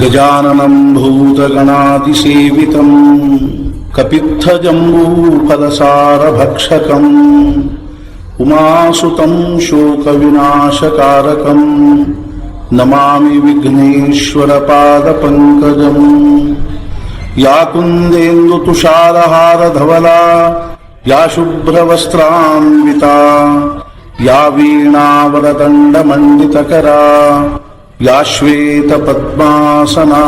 ಗಜಾನನಂ ಭೂತಗಣಾತಿಸೇವಿತಂ ಕಪಿತ್ಥಜಂಬೂಫಲಸಾರಭಕ್ಷಕಂ ಉಮಾಸುತಂ ಶೋಕವಿನಾಶಕಾರಕಂ ನಮಾಮಿ ವಿಘ್ನೇಶ್ವರಪಾದಪಂಕಜಂ ಯಾ ಕುಂದೇಂದು ತುಷಾರಹಾರಧವಲಾ ಯಾ ಶುಭ್ರವಸ್ತ್ರಾನ್ವಿತಾ ಯಾ ವೀಣಾವರದಂಡಮಂಡಿತಕರಾ ಯಾ ಶ್ವೇತಪದ್ಮಾಸನಾ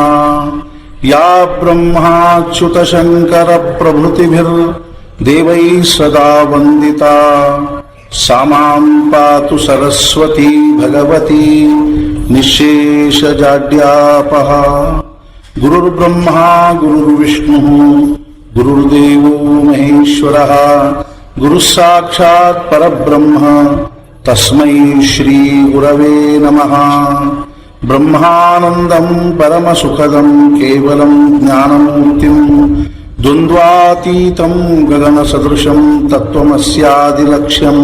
ಯಾ ಬ್ರಹ್ಮಾಚ್ಯುತಶಂಕರಪ್ರಭೃತಿಭಿರ್ದೇವೈಃ ಸದಾ ವಂದಿತಾ ಸಾ ಮಾಂ ಪಾತು ಸರಸ್ವತೀ ಭಗವತಿ ನಿಶ್ಶೇಷಜಾಡ್ಯಾಪಃ. ಗುರುರ್ಬ್ರಹ್ಮಾ ಗುರುರ್ವಿಷ್ಣುಃ ಗುರುರ್ದೇವೋ ಮಹೇಶ್ವರಃ ಗುರುಃ ಸಾಕ್ಷಾತ್ ಪರಬ್ರಹ್ಮ ತಸ್ಮೈ ಶ್ರೀ ಗುರವೇ ನಮಃ. ಬ್ರಹ್ಮಾನಂದಂ ಪರಮಸುಖದಂ ಕೇವಲಂ ಜ್ಞಾನಮೂರ್ತಿಂ ದ್ವಂದ್ವಾತೀತಂ ಗಗನಸದೃಶಂ ತತ್ವಮಸ್ಯಾದಿಲಕ್ಷ್ಯಂ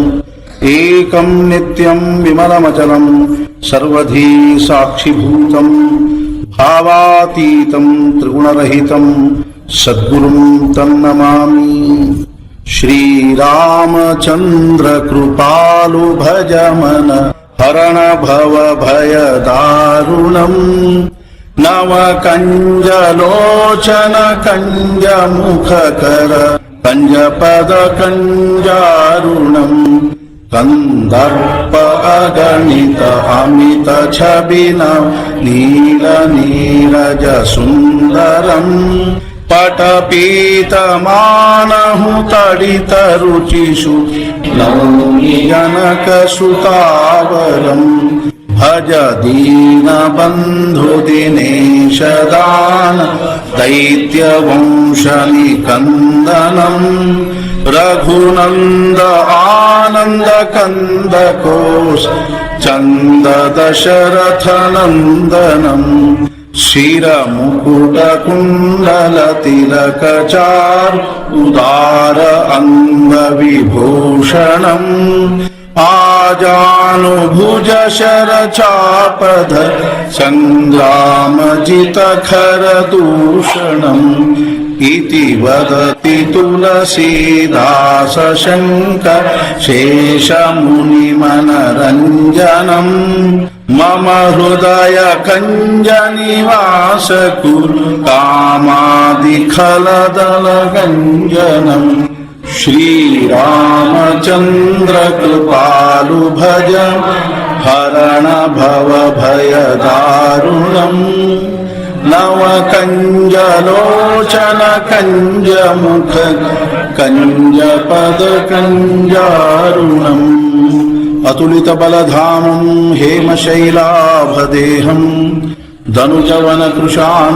ಏಕಂ ನಿತ್ಯಂ ವಿಮಲಮಚಲಂ ಸರ್ವಧೀ ಸಾಕ್ಷಿಭೂತಂ ಭಾವಾತೀತಂ ತ್ರಿಗುಣರಹಿತಂ ಸದ್ಗುರುಂ ತನ್ನಮಾಮಿ. ಶ್ರೀರಾಮಚಂದ್ರ ಕೃಪಾಲು ಭಜಮನ ಹರಣ ಭವ ಭಯ ದಾರುಣಂ ನವ ಕಂಜಲೋಚನ ಕಂಜ ಮುಖಕರ ಕಂಜಪದ ಕಂಜಾರುಣಂ ಕಂದರ್ಪ ಅಗಣಿತ ಅಮಿತ ಛಬಿನ ನೀಲ ನೀರಜ ಸುಂದರಂ ಪಟಪೀತಮಾನಹು ತಡಿತ ರುಚಿಷು ನೌಮಿ ಜನಕ ಸುತಾವರಂ ಭಜ ದೀನ ಬಂಧು ದಿನೇಶ ದಾನ ದೈತ್ಯ ವಂಶ ನಿಕಂದನಂ ರಘುನಂದ ಆನಂದ ಕಂದ ಕೋಶ ಚಂದ ದಶರಥ ನಂದನಂ ಶಿರ ಮುಕುಟ ಕುಂಡಲ ತಿಲಕ ಚಾರು ಉದಾರ ಅಂಗ ವಿಭೂಷಣಂ ಆಜಾನುಭುಜ ಶರ ಚಾಪಧ ಸಂಗ್ರಾಮ ಜಿತ ಖರ ದೂಷಣಂ ಇತಿ ವದತಿ ತುಳಸೀದಾಸ ಶಂಕರ ಶೇಷ ಮುನಿ ಮನರಂಜನಂ ಮಮ ಹೃದಯ ಕಂಜ ನಿವಾಸ ಕುರು ಕಾಮಾದಿ ಖಲದಲ ಗಂಜನಂ. ಶ್ರೀರಾಮಚಂದ್ರ ಕೃಪಾಲು ಭಜ ಹರಣ ಭವ ಭಯ ದಾರುಣಂ ನವ ಕಂಜಲೋಚನ ಕಂಜ ಮುಖ ಕಂಜ ಪದ ಕಂಜಾರುಣಂ ಅತುಲಿತ ಬಲಧಾಮಂ ಹೇಮಶೈಲಾಭದೇಹಂ ಧನುಜವನ ಕೃಶಾಂ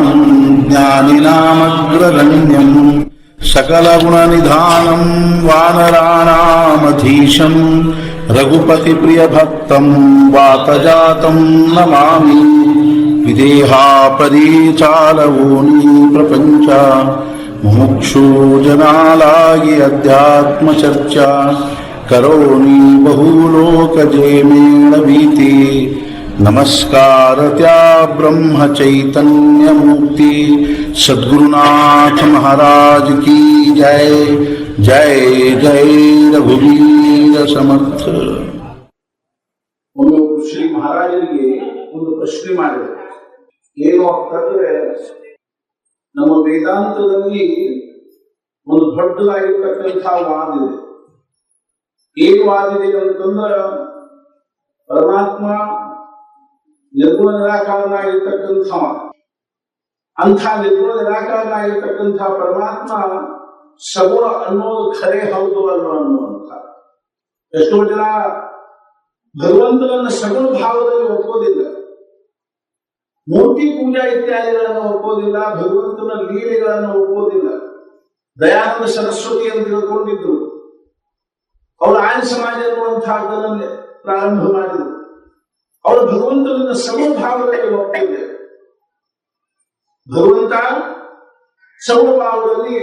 ಜ್ಞಾನಿನಾಮಗ್ರಗಣ್ಯಂ ಸಕಲ ಗುಣ ನಿಧಾನಂ ವಾನರಾಣಾಮಧೀಶಂ ರಘುಪತಿ ಪ್ರಿಯ ಭಕ್ತಂ ವಾತಜಾತಂ ನಮಾಮಿ. ವಿದೇಹಾಪದಿ ಚಾಲವೋನಿ ಪ್ರಪಂಚ ಮುಮುಕ್ಷು ಜನಾಲಾಗಿ ಅಧ್ಯಾತ್ಮ ಚರ್ಚಾ ಕರೋನಿ ಬಹುಲೋಕ ಜೇಮೇಣ ಭೀತಿ. ನಮಸ್ಕಾರ ತ್ಯಾ ಬ್ರಹ್ಮ ಚೈತನ್ಯ ಮುಕ್ತಿ ಸದ್ಗುರುನಾಥ ಮಹಾರಾಜ್ ಕಿ ಜೈ. ಜೈ ಜೈ ರಘುವೀರ ಸಮರ್ಥ. ಒಂದು ಶ್ರೀ ಮಹಾರಾಜರಿಗೆ ಒಂದು ಪ್ರಶ್ನೆ ಮಾಡಿದೆ. ಏನು ಅಂತಂದ್ರೆ, ನಮ್ಮ ವೇದಾಂತದಲ್ಲಿ ಒಂದು ದೊಡ್ಡದಾಗಿರ್ತಕ್ಕಂಥ ವಾದ ಇದೆ. ಏನು ವಾದಿದೆ ಅಂತಂದ್ರ, ಪರಮಾತ್ಮ ನಿರ್ಗುಣ ನಿರಾಕಾರನಾಗಿರ್ತಕ್ಕಂಥ ಅಂಥ ನಿರ್ಗುಣ ನಿರಾಕಾರನಾಗಿರ್ತಕ್ಕಂಥ ಪರಮಾತ್ಮ ಸಗುಣ ಅನ್ನೋದು ಖರೆ ಹೌದು ಅಲ್ವ ಅನ್ನುವಂಥ. ಎಷ್ಟೋ ಜನ ಭಗವಂತನನ್ನ ಸಗುಣ ಭಾವದಲ್ಲಿ ಒಪ್ಪೋದಿಲ್ಲ, ಮೂರ್ತಿ ಪೂಜಾ ಇತ್ಯಾದಿಗಳನ್ನು ಒಪ್ಪೋದಿಲ್ಲ, ಭಗವಂತನ ಲೀಲೆಗಳನ್ನು ಒಪ್ಪೋದಿಲ್ಲ. ದಯಾನಂದ ಸರಸ್ವತಿ ಅಂತ ತಿಳ್ಕೊಂಡಿದ್ರು. ಅವರು ಆರ್ಯ ಸಮಾಜ ಅನ್ನುವಂತಹದ್ದನ್ನೇ ಪ್ರಾರಂಭ ಮಾಡಿದರು. ಅವರು ಭಗವಂತನನ್ನ ಸಗುಣ ಭಾವದಲ್ಲಿ ಒಪ್ಪಿದ್ದಾರೆ. ಭಗವಂತ ಸಗುಣ ಭಾವದಲ್ಲಿ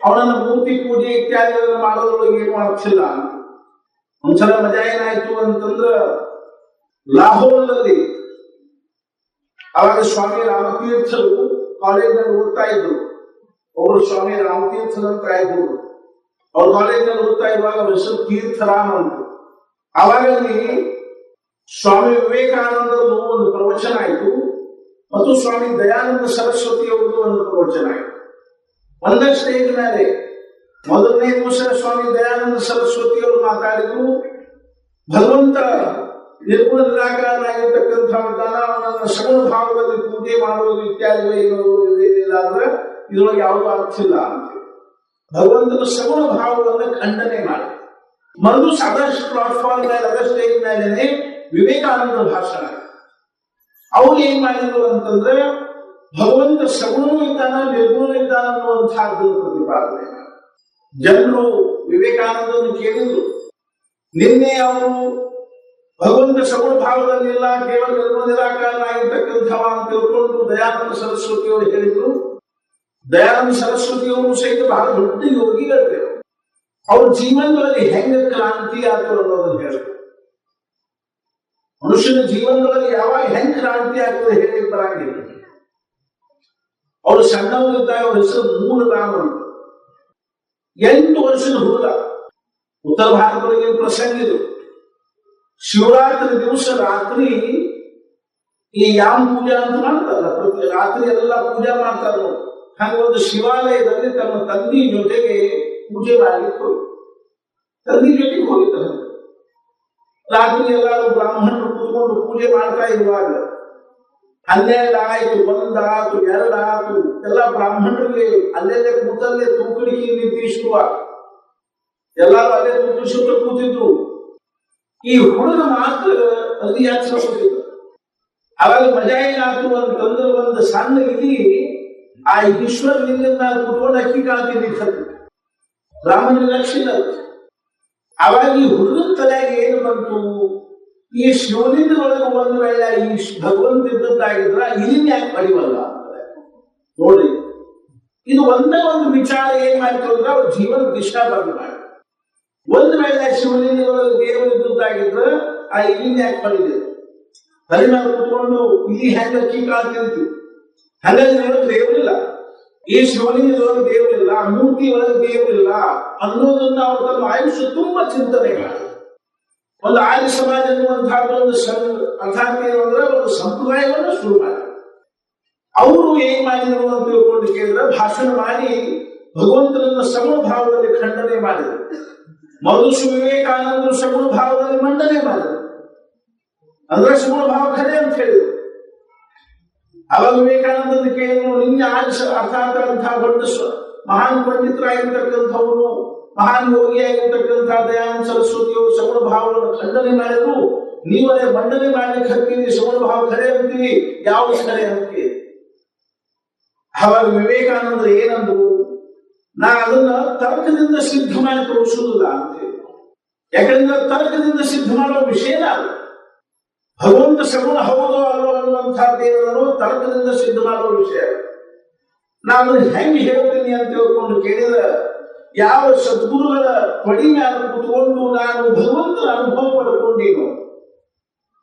ಅವನನ್ನ ಮೂರ್ತಿ ಪೂಜೆ ಇತ್ಯಾದಿಗಳನ್ನು ಮಾಡೋದ್ರೊಳಗೆ ಏನು ಆಗ್ತಿಲ್ಲ. ಒಂದ್ಸಲ ಮಜಾ ಏನಾಯ್ತು ಅಂತಂದ್ರ ಲಾಹೋರ್ನಲ್ಲಿ ಅವಾಗ ಸ್ವಾಮಿ ರಾಮತೀರ್ಥರು ಕಾಲೇಜಿನಲ್ಲಿ ಓದ್ತಾ ಇದ್ರು. ಒಬ್ರು ಸ್ವಾಮಿ ರಾಮತೀರ್ಥರಂತ ಇದ್ರು. ಅವ್ರ ಕಾಲೇಜಿನಲ್ಲಿ ಓದ್ತಾ ಇರುವಾಗ ಅವ್ರ ಹೆಸರು ತೀರ್ಥರಾಮ್ ಅಂತ. ಅವಾಗ ಅಲ್ಲಿ ಸ್ವಾಮಿ ವಿವೇಕಾನಂದರು ಒಂದು ಪ್ರವಚನ ಆಯಿತು ಮತ್ತು ಸ್ವಾಮಿ ದಯಾನಂದ ಸರಸ್ವತಿ ಅವರದ್ದು ಒಂದು ಪ್ರವಚನ ಆಯಿತು. ಒಂದೇ ಸ್ಟೇಜ್ ಮೇಲೆ ಮೊದಲನೇ ದಿವಸ ಸ್ವಾಮಿ ದಯಾನಂದ ಸರಸ್ವತಿ ಅವರು ಮಾತಾಡಿದ್ರು. ಭಗವಂತ ನಿರ್ಗುಣ ನಿರಾಕಾರನಾಗಿರ್ತಕ್ಕಂಥ ಅವನನ್ನ ಸಗುಣ ಭಾವದಲ್ಲಿ ಪೂಜೆ ಮಾಡುವುದು ಇತ್ಯಾದಿಗಳು ಏನಿಲ್ಲ ಅಂದ್ರೆ ಇದ್ರೊಳಗೆ ಯಾವುದೂ ಅರ್ಥ ಇಲ್ಲ ಅಂತ ಭಗವಂತನ ಸಗುಣ ಭಾವವನ್ನು ಖಂಡನೆ ಮಾಡಿ ಮರದು ಅದಷ್ಟು ಪ್ಲಾಟ್ಫಾರ್ಮ್ ಮೇಲೆ ಅದ ಸ್ಟೇಜ್ ಮೇಲೆನೆ ವಿವೇಕಾನಂದ ಭಾಷಣ. ಅವ್ರು ಏನ್ ಮಾಡಿದ್ರು ಅಂತಂದ್ರೆ ಭಗವಂತ ಸಗುಣವೂ ಇದ್ದಾನ ನಿರ್ಗುಣ ಇದ್ದಾನ ಅನ್ನುವಂತಹದ್ದು ಪ್ರತಿಪಾದನೆ. ಜನರು ವಿವೇಕಾನಂದನ್ನು ಕೇಳಿದ್ರು. ನಿನ್ನೆ ಅವರು ಭಗವಂತ ಸಗುಣ ಭಾವದಲ್ಲಿಲ್ಲ, ಕೇವಲ ನಿರ್ಗುಣ ನಿರಾಕಾರನಾಗಿರ್ತಕ್ಕಂಥವ ಅಂತ ತಿಳ್ಕೊಂಡು ದಯಾನಂದ ಸರಸ್ವತಿ ಅವರು ಹೇಳಿದ್ರು. ದಯಾನಂದ ಸರಸ್ವತಿ ಅವರು ಸಹಿತ ಬಹಳ ದೊಡ್ಡ ಯೋಗಿಗಳಿವೆ. ಅವ್ರ ಜೀವನದಲ್ಲಿ ಹೆಂಗ ಕ್ರಾಂತಿ ಆಯ್ತು ಅನ್ನೋದನ್ನು ಹೇಳಿದ್ರು. ಮನುಷ್ಯನ ಜೀವನದಲ್ಲಿ ಯಾವಾಗ ಹೆಂಗ್ ಕ್ರಾಂತಿ ಆಗ್ತದೆ ಹೇಳಿ ಬರಂಗಿಲ್ಲ. ಅವರು ಸಣ್ಣವರಿದ್ದಾಗ ಅವ್ರ ಹೆಸರು ಮೂಲರಾಮ ಅಂತ. 8 ವರ್ಷದ ಹುಡುಗ. ಉತ್ತರ ಭಾರತದೊಳಗೆ ಪ್ರಸಂಗ ಇದು. ಶಿವರಾತ್ರಿ ದಿವಸ ರಾತ್ರಿ ಈ ಯಾಮ ಪೂಜಾ ಅಂತ ಮಾಡ್ತಾರಲ್ಲ, ಪ್ರತಿ ರಾತ್ರಿ ಎಲ್ಲ ಪೂಜಾ ಮಾಡ್ತಾರ. ಹಂಗ ಒಂದು ಶಿವಾಲಯದಲ್ಲಿ ತಮ್ಮ ತಂದಿ ಜೊತೆಗೆ ಪೂಜೆ ಮಾಡ್ಲಿಕ್ಕೆ ಹೋಗಿ ತಂದಿ ಜೊತೆಗೆ ಹೋಗಿದ್ದಾರೆ. ರಾತ್ರಿ ಎಲ್ಲರೂ ಬ್ರಾಹ್ಮಣರು ಕೂತ್ಕೊಂಡು ಪೂಜೆ ಮಾಡ್ತಾ ಇರುವಾಗ 12 ಆಯ್ತು, 1 ಆಯ್ತು, 2 ಆಯ್ತು. ಎಲ್ಲ ಬ್ರಾಹ್ಮಣರಿಗೆ ಅಲ್ಲೆಲ್ಲೇ ಕೂತಲ್ಲೇ ತೂಕಡಿಕೆ ನಿಂತಿಸುವ ಎಲ್ಲರೂ ಅಲ್ಲೇ ತೂಕಿಸುತ್ತ ಕೂತಿದ್ರು. ಈ ಹುಡುಗ ಮಾತ್ರ ಅಲ್ಲಿ ಯಾಚಿಸಿದ್ರು. ಅವಾಗ ಮಜಾ ಏನಾಯ್ತು ಅಂತಂದ್ರೆ ಒಂದು ಸಣ್ಣ ಇಲಿ ಆ ಈಶ್ವರ ಲಿಂಗದ ಕೂತ್ಕೊಂಡು ಅಕ್ಕಿ ಕಾಳ್ತಿ ನಿಂತದ್ದು. ಬ್ರಾಹ್ಮಣ ಲಕ್ಷಣ. ಅವಾಗ ಈ ಹುಡುಗನ ತಲೆಗೆ ಏನು ಬಂತು, ಈ ಶಿವಲಿಂಗದೊಳಗೆ ಒಂದು ವೇಳೆ ಈ ಭಗವಂತ ಇದ್ದದ್ದಾಗಿದ್ರ ಇಲ್ಲಿನ ಯಾಕೆ ಪಡಿವಲ್ಲ ಅಂತಾರೆ. ನೋಡಿ, ಇದು ಒಂದೇ ಒಂದು ವಿಚಾರ ಏನ್ ಮಾಡ್ತು ಅಂದ್ರೆ ಅವ್ರ ಜೀವನ ದಿಶಾ ಬಂದ್ ಮಾಡಿ. ಒಂದು ವೇಳೆ ಶಿವಲಿಂಗದೊಳಗೆ ದೇವರು ಇದ್ದದ್ದಾಗಿದ್ರ ಆ ಇಲ್ಲಿನ ಯಾಕೆ ಪಡಿದೆ, ತಲೆ ಮೇಲೆ ಕೂತ್ಕೊಂಡು ಇಲ್ಲಿ ಹೆಂಗ ಅಕ್ಕಿ ಕಾಳ್ತಿರ್ತೀವಿ. ಹಾಗಾಗಿ ದೇವರಿಲ್ಲ, ಈ ಶಿವಲಿಂಗದೊಳಗೆ ದೇವರಿಲ್ಲ, ಆ ಮೂರ್ತಿ ಒಳಗೆ ದೇವರಿಲ್ಲ ಅನ್ನೋದನ್ನ ಅವ್ರು ತಮ್ಮ ಆಯುಷ್ಯ ತುಂಬಾ ಚಿಂತನೆ ಮಾಡಿ ಒಂದು ಆರ್ಯ ಸಮಾಜ ಎನ್ನುವಂತಹ ಒಂದು ಅರ್ಥಾತ್ ಏನು ಅಂದ್ರೆ ಒಂದು ಸಂಪ್ರದಾಯವನ್ನು ಶುರು ಮಾಡಿ ಅವರು ಏನ್ ಮಾಡಿದ್ರು ಅಂತ ತಿಳ್ಕೊಂಡು ಕೇಳಿದ್ರೆ ಭಾಷಣ ಮಾಡಿ ಭಗವಂತನನ್ನ ಸಗುಣ ಭಾವದಲ್ಲಿ ಖಂಡನೆ ಮಾಡಿದರು. ಮೊದಲು ವಿವೇಕಾನಂದರು ಸಗುಣ ಭಾವದಲ್ಲಿ ಮಂಡನೆ ಮಾಡಿದರು. ಅಂದ್ರೆ ಸಗುಣ ಭಾವ ಖರೆ ಅಂತ ಹೇಳಿದರು. ಅವಾಗ ವಿವೇಕಾನಂದನ ಕೇಳಿದ್ರು, ನಿನ್ನೆ ಅರ್ಥಾತ್ ದೊಡ್ಡ ಮಹಾನ್ ಪಂಡಿತರಾಗಿರ್ತಕ್ಕಂಥವರು, ಮಹಾನ್ ಯೋಗಿಯಾಗಿರ್ತಕ್ಕಂಥ ದಯಾನಂದ ಸರಸ್ವತಿಯವರು ಸಗುಣ ಭಾವವನ್ನು ಖಂಡನೆ ಮಾಡಿದ್ರು. ನೀವೇ ಮಂಡನೆ ಮಾಡ್ಲಿಕ್ಕೆ ಹತ್ತೀವಿ, ಸಗುಣ ಭಾವ ಖರೆ ಅಂತೀವಿ, ಯಾವ ಖರೆ ಅಂತೀವಿ. ಅವಾಗ ವಿವೇಕಾನಂದರು ಏನಂದ್ರು, ನಾ ಅದನ್ನ ತರ್ಕದಿಂದ ಸಿದ್ಧ ಮಾಡಿ ತೋರಿಸುವುದಿಲ್ಲ ಅಂತೇಳಿ. ಯಾಕಂದ್ರೆ ತರ್ಕದಿಂದ ಸಿದ್ಧ ಮಾಡೋ ವಿಷಯನ ಅಲ್ಲ. ಭಗವಂತ ಸಗುಣ ಹೌದು ಅಲ್ಲೋ ಅನ್ನುವಂಥದ್ದೇನೋ ತರ್ಕದಿಂದ ಸಿದ್ಧ ಮಾಡುವ ವಿಷಯ. ನಾನು ಹೆಂಗೆ ಹೇಳ್ತೀನಿ ಅಂತ ತಿಳ್ಕೊಂಡು ಕೇಳಿದ್ರೆ, ಯಾವ ಸದ್ಗುರುಗಳ ಪಡಿ ಮೇಲೆ ಕೂತ್ಕೊಂಡು ನಾನು ಭಗವಂತನ ಅನುಭವ ಪಡ್ಕೊಂಡೇನು,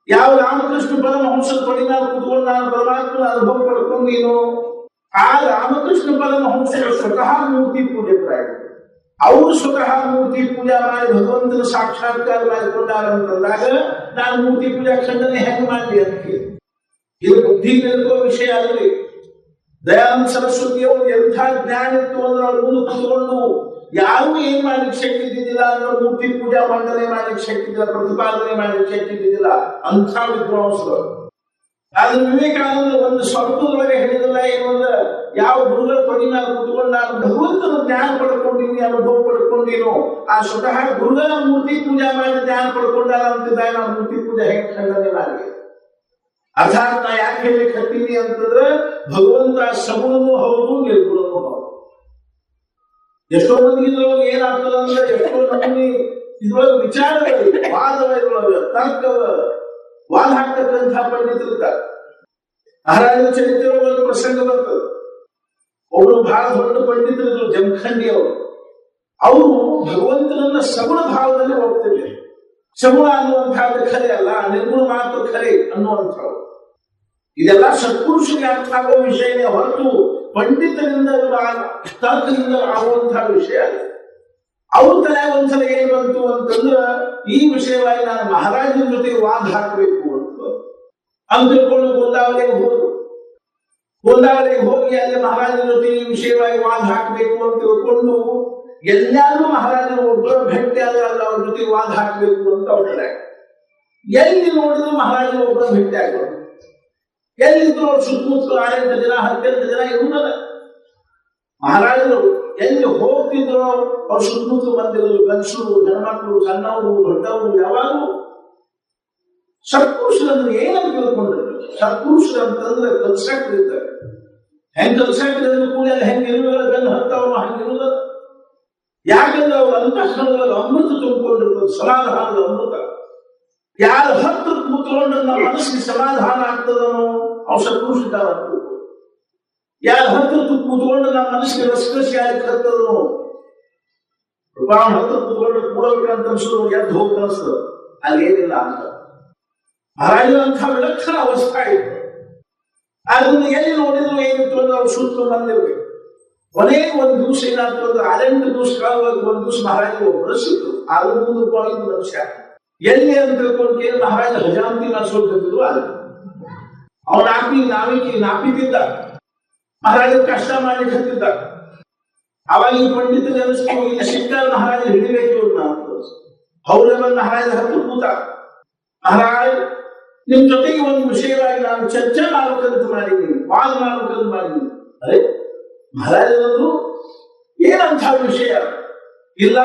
ಯಾವ ರಾಮಕೃಷ್ಣ ಪರಮಹಂಸದ ಪಡಿ ಮೇಲೆ ಕೂತ್ಕೊಂಡು ನಾನು ಪರಮಾತ್ಮನ ಅನುಭವ ಪಡ್ಕೊಂಡೇನು, ಆ ರಾಮಕೃಷ್ಣ ಪರಮಹಂಸರು ಸ್ವತಃ ಮೂರ್ತಿ ಪೂಜಕರಾಗಿದ್ದಾರೆ. ಅವರು ಸ್ವತಃ ಮೂರ್ತಿ ಪೂಜಾ ಮಾಡಿ ಭಗವಂತನ ಸಾಕ್ಷಾತ್ಕಾರ ಮಾಡಿಕೊಂಡಾರಂತಂದಾಗ ನಾನು ಮೂರ್ತಿ ಪೂಜಾ ಖಂಡನೆ ಹೆಂಗ್ ಮಾಡಲಿ ಅಂತ. ಇದು ಬುದ್ಧಿ ನಿಲ್ಲುವ ವಿಷಯ ಅಲ್ಲದೆ ದಯಾನಂದ ಸರಸ್ವತಿಯವರು ಎಂಥ ಜ್ಞಾನ ಇತ್ತು ಅಂದ್ರೆ ಅವ್ರು ಮುಂದೆ ಕೂತ್ಕೊಂಡು ಯಾರೂ ಏನ್ ಮಾಡ್ಲಿಕ್ಕೆ ಶಕ್ತಿ ಇದ್ದಿದ್ದಿಲ್ಲ ಅಂದ್ರೆ ಮೂರ್ತಿ ಪೂಜಾ ಮಂಡನೆ ಮಾಡ್ಲಿಕ್ಕೆ ಶಕ್ತಿ ಇದ್ದಿಲ್ಲ, ಪ್ರತಿಪಾದನೆ ಮಾಡ್ಲಿಕ್ಕೆ ಶಕ್ತಿ ಇದ್ದಿದ್ದಿಲ್ಲ. ಅಂಥ ವಿದ್ವಾಂಸರು. ಆದ್ರೆ ವಿವೇಕಾನಂದ ಒಂದು ಸ್ವಲ್ಪದೊಳಗೆ ಹೇಳಿದಿಲ್ಲ ಏನು ಅಂದ್ರೆ, ಯಾವ ಗುರುಗಳ ಪಡಿ ಮೇಲೆ ಕೂತ್ಕೊಂಡು ನಾನು ಭಗವಂತನ ಜ್ಞಾನ ಪಡ್ಕೊಂಡಿನಿ, ಅನುಭವ ಪಡ್ಕೊಂಡಿನೋ, ಆ ಸ್ವತಃ ಗುರುಗಳ ಮೂರ್ತಿ ಪೂಜಾ ಮಾಡಿ ಜ್ಞಾನ ಪಡ್ಕೊಂಡಾರ ಅಂತಿದ್ದಾಗ ನಾವು ಮೂರ್ತಿ ಪೂಜಾ ಹೆಂಗೆ ಖಂಡನೆ ಮಾಡಿ. ಅರ್ಥಾತ್ ನಾ ಯಾಕೆ ಹೇಳಲಿಕ್ಕೆ ಹತ್ತೀನಿ ಅಂತಂದ್ರೆ ಭಗವಂತ ಸಗುಣನೂ ಹೌದು ನಿರ್ಗುಣನೂ ಹೌದು. ಎಷ್ಟೋ ಮಂದಿಗೆ ಇದ್ರೊಳಗೆ ಏನಾಗ್ತದ ಅಂದ್ರೆ ಎಷ್ಟೋ ನಮೂನಿ ಇದ್ರೊಳಗೆ ವಿಚಾರಗಳು ವಾದವ, ಇದ್ರೊಳಗೆ ತರ್ಕವ, ವಾದ ಹಾಕ್ತಕ್ಕಂಥ ಪಂಡಿತರಿರ್ತಾರೆ. ಮಹಾರಾಜರ ಚರಿತ್ರೆ ಒಂದು ಪ್ರಸಂಗ ಬರ್ತದೆ. ಅವರು ಬಹಳ ದೊಡ್ಡ ಪಂಡಿತರಿದ್ರು, ಜಮಖಂಡಿ ಅವರು. ಅವರು ಭಗವಂತನನ್ನ ಸಗುಣ ಭಾವದಲ್ಲಿ ಹೋಗ್ತಿರ್ಲಿ. ಸಗುಣ ಅನ್ನುವಂಥದ್ದು ಖರೆ ಅಲ್ಲ, ನಿರ್ಗುಣ ಮಾತ್ರ ಖರೆ ಅನ್ನುವಂಥವ್ರು. ಇದೆಲ್ಲ ಸತ್ಪುರುಷರಿಗೆ ಅರ್ಥ ಆಗೋ ವಿಷಯನೇ ಹೊರತು ಪಂಡಿತರಿಂದ ತರ್ಕದಿಂದ ಆಗುವಂತಹ ವಿಷಯ ಅಲ್ಲ. ಅವ್ರ ತಲೆ ಒಂದ್ಸಲ ಏನ್ ಬಂತು ಅಂತಂದ್ರ ಈ ವಿಷಯವಾಗಿ ನಾನು ಮಹಾರಾಜನ ಜೊತೆ ವಾದ ಹಾಕಬೇಕು ಅಂತ ತಿಳ್ಕೊಂಡು ಗೋಂದಾವಲಿಗೆ ಹೋದ್ರು. ಗೋಂದಾವಲಿಗೆ ಹೋಗಿ ಅಲ್ಲಿ ಮಹಾರಾಜನ ಜೊತೆ ಈ ವಿಷಯವಾಗಿ ವಾದ ಹಾಕಬೇಕು ಅಂತ ತಿಳ್ಕೊಂಡು ಎಲ್ಲಾದ್ರೂ ಮಹಾರಾಜರು ಒಬ್ಬರ ಭೇಟಿ ಆದ್ರೆ ಅವ್ರ ಜೊತೆ ವಾದ ಹಾಕಬೇಕು ಅಂತ ಅವ್ರ ಎಲ್ಲಿ ನೋಡಿದ್ರು ಮಹಾರಾಜರು ಒಬ್ಬರ ಭೇಟಿ ಆಗೋದು. ಎಲ್ಲಿದ್ರು ಅವ್ರು ಸುತ್ತಮುತ್ತಲು 6-8 ಜನ 10 ಜನ ಇರುವುದಲ್ಲ. ಮಹಾರಾಜರು ಎಲ್ಲಿ ಹೋಗ್ತಿದ್ರು ಅವ್ರ ಸುತ್ತಮುತ್ತಲು ಬಂದಿರೋದು ಗಂಡಸರು, ಹೆಣ್ಮಕ್ಳು, ಸಣ್ಣವರು, ದೊಡ್ಡವರು, ಯಾವಾಗಲೂ ಸತ್ಪುರುಷರನ್ನು ಏನಂತ ತಿಳ್ಕೊಂಡಿರ್ತಾರೆ. ಸತ್ಪುರುಷರಂತಂದ್ರೆ ಕಲ್ಸಾಕ್ರಿ ಇರ್ತಾರೆ. ಹೆಂಗ್ ಕಲ್ಸಾಕ್ರಿ ಅಂದ್ರೆ ಕೂಡ ಹೆಂಗ್ ಇರುವುದಲ್ಲ, ಗಂಡು ಹತ್ತವ್ರು ಹಂಗಿರುವುದಲ್ಲ. ಯಾಕಂದ್ರೆ ಅವ್ರ ಅಂತಃಕರಣದಲ್ಲಿ ಅಮೃತ ತುಂಬಿಕೊಂಡಿರ್ತದೆ, ಸಮಾಧಾನದ ಅಮೃತ. ಯಾರು ಹತ್ತು ಕೂತ್ಕೊಂಡ್ರೆ ನಮ್ಮ ಮನಸ್ಸಿಗೆ ಸಮಾಧಾನ ಆಗ್ತದನೋ ಅವ್ರು ಸತ್ಪುರುಷಿದ್ದಾರ. ಯಾರು ಹತ್ತು ಕೂತ್ಕೊಂಡ್ರೆ ನಮ್ಮ ಮನಸ್ಸಿಗೆ ರಸಕಸಿ ಆಗ್ತದನೋ, ಹತ್ತು ಕೂತ್ಕೊಂಡ್ರೆ ಕೂಡಬೇಕಂತ ಅನ್ಸೋದು ಎದ್ದು ಹೋಗಿ ಅನಿಸ್ತದ, ಅಲ್ಲೇನಿಲ್ಲ ಅಂತ. ಮಹಾರಾಜರಂಥ ವಿಲಕ್ಷಣ ಅವಸ್ಥೆ ಇದೆ. ಅದನ್ನು ಎಲ್ಲಿ ನೋಡಿದ್ರು ಏನಿತ್ತು ಅಂದ್ರೆ ಅವ್ರು ಸುತ್ತಲೂ ಬಂದಿರ್ಬೇಕು. ಕೊನೆಗೆ ಒಂದು ದಿವಸ ಏನಾಗ್ತದೆ ಅಂದ್ರೆ 6-8 ದಿವಸ ಕಾಲವಾಗಿ ಒಂದು ದಿವಸ ಮಹಾರಾಜರು ಒಬ್ಬರು ಸಿಕ್ಕರು. ಅದು ಮುಂದೆ ಹೋಗಿದ್ದು ಮನುಷ್ಯ ಎಲ್ಲಿ ಅಂತ ತಿಳ್ಕೊಂಡು ಕೇಳಿ ಮಹಾರಾಜ ಹಜಾಂತಿ ಮಾಡಿಸೋದಿದ್ರು. ಅಲ್ಲಿ ಅವನ ನಾಪಿತಿದ್ದ ಮಹಾರಾಜ ಕಷ್ಟ ಮಾಡಿ ಹತ್ತಿದ್ದ. ಅವಾಗ ಈ ಪಂಡಿತರಿಗೆ ಅನಿಸ್ತು ಇಲ್ಲಿ ಸಿಕ್ಕಾರ ಮಹಾರಾಜ ಹಿಡಿಬೇಕು ಅವ್ರೆಲ್ಲ ಮಹಾರಾಜ ಹತ್ತು ಕೂತ. ಮಹಾರಾಜ್ ನಿಮ್ ಜೊತೆಗೆ ಒಂದು ವಿಷಯವಾಗಿ ನಾನು ಚರ್ಚೆ ಮಾಡ್ಬೇಕಂತ ಮಾಡಿದ್ದೀನಿ, ವಾದ ಮಾಡ್ಬೇಕಂತ ಮಾಡಿದ್ದೀನಿ. ಅರೆ ಮಹಾರಾಜರದ್ದು ಏನಂತ ವಿಷಯ ಇಲ್ಲ,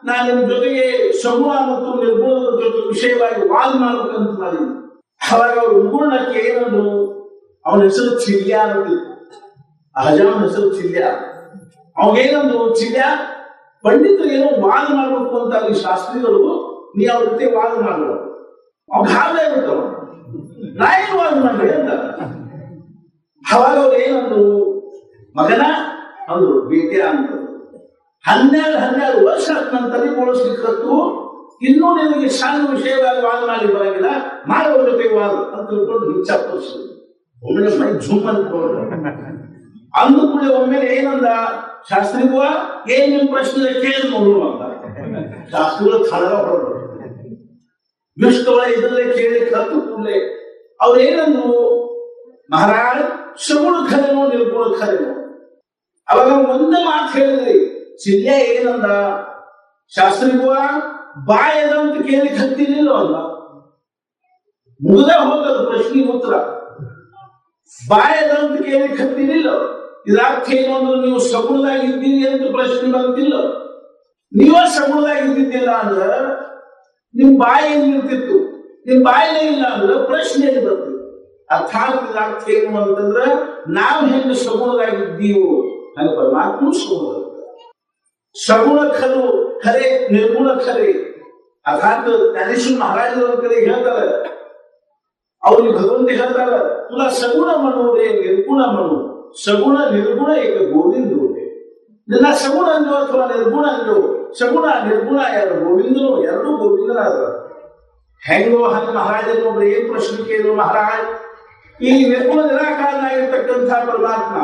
ನಾನು ನಿಮ್ ಜೊತೆಗೆ ಸಗುಣ ಮತ್ತು ನಿರ್ಗುಣದ ಜೊತೆ ವಿಷಯವಾಗಿ ವಾದ ಮಾಡ್ಬೇಕಂತ ಮಾಡಿದ್ದೀನಿ. ಅವಾಗ ಅವ್ರು ನಿರ್ಗುಣಕ್ಕೆ ಏನಂದ್ರು, ಅವನ ಹೆಸರು ಚಿಲ್ಯ ಅಂತಿತ್ತು. ಅಹಜಾನ ಹೆಸರು ಚಿಲ್ಯ. ಅವಾಗೇನಂದ್ರು, ಚಿಲ್ಯ ಪಂಡಿತರು ಏನೋ ವಾದ ಮಾಡ್ಬೇಕು ಅಂತ ಅಲ್ಲಿ ಶಾಸ್ತ್ರಿಗಳು, ನೀ ಅವ್ರ ಜೊತೆ ವಾದ ಮಾಡುವ. ಅವಾಗ ಹಾಗೆ ಇರ್ತಾವ, ನಾ ಏನು ವಾದ ಮಾಡ್ರಿ ಅಂತ. ಅವಾಗ ಅವ್ರು ಏನಂದ್ರು, ಮಗನ ಅಂದ್ರು, ಬೇಟೆ ಅಂತ. 12 ವರ್ಷ ನನ್ನ ತಲೆ ಬೋಳಿಸ್ಲಿಕ್ಕತ್ತು, ಇನ್ನೂ ನಿನಗೆ ಸಣ್ಣ ವಿಷಯವಾಗಿ ವಾದ ಮಾಡಿ ಬರಂಗಿಲ್ಲ, ಮಾಡುವ ಜೊತೆಗೆ ವಾದ ಅಂತ ತಿಳ್ಕೊಂಡು ಹಿಚ್ಚಾಪಡಿಸಿ ಒಮ್ಮೆ ಮೈ ಝುಮ್ ಅಂದ್ಕೊಂಡು ಅಂದು ಕೂಡ ಒಮ್ಮೆಲೆ ಏನಂದ, ಶಾಸ್ತ್ರಿಗುವ ಏನ್ ನಿಮ್ ಪ್ರಶ್ನೆ ಕೇಳಿ ನೋಡುವ ಅಂತ. ಶಾಸ್ತ್ರಿಗಳು ಥಳಗ ಹೊರಡು ವಿಷ್ಣುಗಳ ಇದರಲ್ಲೇ ಕೇಳಿ ಕತ್ತು ಕೂಡಲೇ ಅವ್ರೇನಂದ್ರು, ಮಹಾರಾಜ್ ಸಗುಣ ಖರೇನೋ ನಿರ್ಗುಣ ಖರೇನೋ. ಅವಾಗ ಒಂದೇ ಮಾತು ಹೇಳಿದ್ರಿ. ಚಿಲ್ಯ ಏನಂದ, ಶಾಸ್ತ್ರಿಗುವ ಬಾಯದ ಅಂತ ಕೇಳಿ ಹತ್ತಿರಲಿಲ್ಲ ಅಲ್ಲ, ಮುಗದ ಹೋಗದು ಪ್ರಶ್ನೆ ಉತ್ತರ. ಬಾಯದ ಅಂತ ಕೇಳಿ ಹತ್ತಿರಲಿಲ್ಲ. ಇದರ್ಥ ಏನು ಅಂದ್ರೆ ನೀವು ಸಗುಣದಾಗಿದ್ದೀರಿ ಅಂತ ಪ್ರಶ್ನೆ ಬಂತಿಲ್ಲ. ನೀವ ಸಗುಣದಾಗಿದ್ದಿದ್ದಿಲ್ಲ ಅಂದ್ರೆ ನಿಮ್ ಬಾಯಿ ಏನಿರ್ತಿತ್ತು, ನಿಮ್ ಬಾಯಿನೇ ಇಲ್ಲ ಅಂದ್ರೆ ಪ್ರಶ್ನೆ ಬರ್ತಿತ್ತು. ಅರ್ಥಾತ್ ಇದರ್ಥ ಏನು ಅಂತಂದ್ರೆ ನಾವು ಹೆಂಗೆ ಸಗುಣದಾಗಿದ್ದೀವೋ ಹಂಗೆ ಪರಮಾತ್ಮ ಸಗುಣ. ಸಗುಣ ಖರೆ ನಿರ್ಗುಣ ಖರೆ. ಅರ್ಥಾತ್ ಜ್ಞಾನೇಶ್ವರ ಮಹಾರಾಜರ ಕಡೆ ಹೇಳ್ತಾರೆ, ಅವ್ರಿಗೆ ಭಗವಂತ ಹೇಳ್ತಾರ, ತುಲ ಸಗುಣ ಮನೋರೇ ನಿರ್ಗುಣ ಮನೋ, ಸಗುಣ ನಿರ್ಗುಣ ಏಕ ಗೋವಿಂದೋದೆ. ನಿನ್ನ ಸಗುಣ ಅಂಜೋ ಅಥವಾ ನಿರ್ಗುಣ ಅಂಜೋ, ಸಗುಣ ನಿರ್ಗುಣ ಯಾರು ಗೋವಿಂದನು, ಎರಡೂ ಗೋವಿಂದನಾದ. ಹೆಂಗೋ ಹಂಗ ಮಹಾರಾಜನ ಒಬ್ರು ಏನ್ ಪ್ರಶ್ನೆ ಕೇಳಿದ್ರು, ಮಹಾರಾಜ್ ಈ ನಿರ್ಗುಣ ನಿರಾಕಾರನಾಗಿರ್ತಕ್ಕಂಥ ಪರಮಾತ್ಮ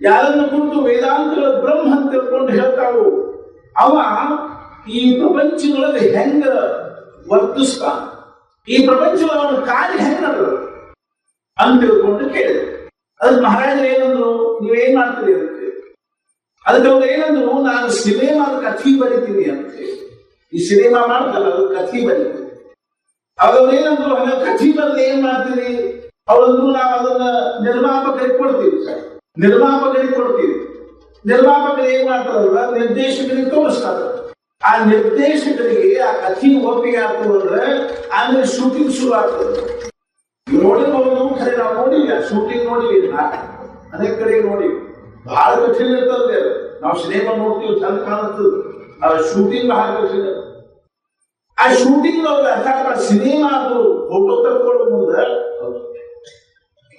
ಯಾರನ್ನು ಕುರಿತು ವೇದಾಂತಗಳ ಬ್ರಹ್ಮ ಅಂತ ತಿಳ್ಕೊಂಡು ಹೇಳ್ತಾವು, ಅವ ಈ ಪ್ರಪಂಚದೊಳಗೆ ಹೆಂಗ ವರ್ತಿಸ್ತಾನ, ಈ ಪ್ರಪಂಚದೊಳಗ ಕಾರ್ಯ ಹೆಂಗ ಅಂತ ತಿಳ್ಕೊಂಡು ಕೇಳಿದ್ರು. ಅದಕ್ಕೆ ಮಹಾರಾಜರು ಏನಂದ್ರು, ನೀವೇನ್ ಮಾಡ್ತೀರಿ ಅದಕ್ಕೆ? ಅದಕ್ಕೆ ಅವ್ರು ಏನಂದ್ರು, ನಾನು ಸಿನಿಮಾದ ಕಥೆ ಬರಿತೀನಿ ಅಂತ. ಈ ಸಿನಿಮಾ ಮಾಡ್ತಲ್ಲ ಅದು ಕಥೆ ಬರಿತೀನಿ. ಅವಾಗ ಅವ್ರು ಏನಂದ್ರು, ಹಂಗ ಕಥೆ ಬರೆದು ಏನ್ ಮಾಡ್ತೀರಿ? ಅವಳಂದ್ರು, ನಾವು ಅದನ್ನ ನಿರ್ಮಾಪಕರಿಗೆ ಕೊಡ್ತೀವಿ. ನಿರ್ಮಾಪಕರು ಏನ್ ಮಾಡ್ತಾರಲ್ಲ, ನಿರ್ದೇಶಕರಿಗೆ ತೋರಿಸ್ತಾರೆ. ಆ ನಿರ್ದೇಶಕರಿಗೆ ಆ ಕಥೆ ಒಪ್ಪಿಗೆ ಆಗ್ತದಂದ್ರೆ ಆಮೇಲೆ ಶೂಟಿಂಗ್ ಶುರು ಆಗ್ತದೆ. ನೋಡಿರ್ಬೋದು, ಖರೆ ನಾವು ನೋಡಿವಿ, ಶೂಟಿಂಗ್ ನೋಡಿವಿ, ಅನೇಕ ಕಡೆ ನೋಡಿವಿ. ಬಹಳ ಕಠಿಣ ಇರ್ತದೆ. ನಾವು ಸಿನಿಮಾ ನೋಡ್ತೀವಿ, ಚಂದ ಕಾಣುತ್ತದೆ, ಆ ಶೂಟಿಂಗ್ ಬಹಳ ಕಠಿಣ. ಆ ಶೂಟಿಂಗ್ ಅರ್ಥಾತ್ ಆ ಸಿನಿಮಾ ಅದು ಫೋಟೋ ತಕ್ಕೊಳ್ಳೋ ಮುಂದೆ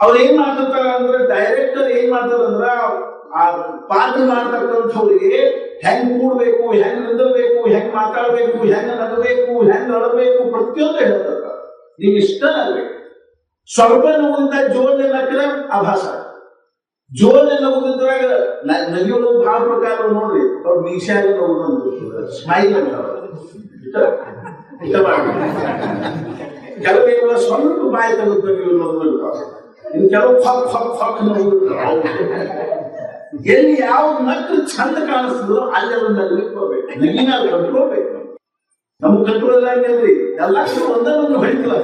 ಅವ್ರು ಏನ್ ಮಾಡ್ತಿರ್ತಾರ ಅಂದ್ರೆ, ಡೈರೆಕ್ಟರ್ ಏನ್ ಮಾಡ್ತಾರಂದ್ರ ಆ ಪಾತ್ರ ಮಾಡ್ತಕ್ಕಂಥವ್ರಿಗೆ ಹೆಂಗ್ ಕೂಡ್ಬೇಕು, ಹೆಂಗ್ ನಿಂದಿರ್ಬೇಕು, ಹೆಂಗ್ ಮಾತಾಡ್ಬೇಕು, ಹೆಂಗ್ ನಗಬೇಕು, ಹೆಂಗ್ ಅಳಬೇಕು, ಪ್ರತಿಯೊಂದು ಹೇಳ್ತಾರೆ. ನೀವು ಇಷ್ಟ ಆಗ್ಬೇಕು. ಸ್ವಲ್ಪ ನೋವಿಂದ ಜೋರ್ ನಕ್ಕರೆ ಆಭಾಸ, ಜೋರ್ ನಗುದ್ರಾಗ ನಗಿಯೋದು ಭಾಳ ಪ್ರಕಾರ ನೋಡ್ರಿ. ಅವ್ರ ಮೀಶ್ಯಾಗ ನಗುದಂತ ಸ್ಮೈಲ್ ಅಂತ ಕೆಲವು ಸ್ವಲ್ಪ ಬಾಯಿ ತೆಗೆದು ನಗು, ಇನ್ನು ಕೆಲವು ಫಕ್ ಫಕ್ ಫಕ್ ನಗು. ಎಲ್ಲಿ ಯಾವ ನಕ್ಕು ಚಂದ ಕಾಣಿಸ್ತದೋ ಅಲ್ಲಿ ಅದನ್ನ ನಗಲಿಕ್ಕೋಬೇಕು, ನಗಿನ ಕಂಟ್ರೋಲ್ಬೇಕು. ನಮ್ಗೆ ಕಂಟ್ರೋಲ್ ಆಗಿಲ್ರಿ, ಎಲ್ಲ ಒಂದನ್ನು ಹೊಡಿತಿಲ್ಲ.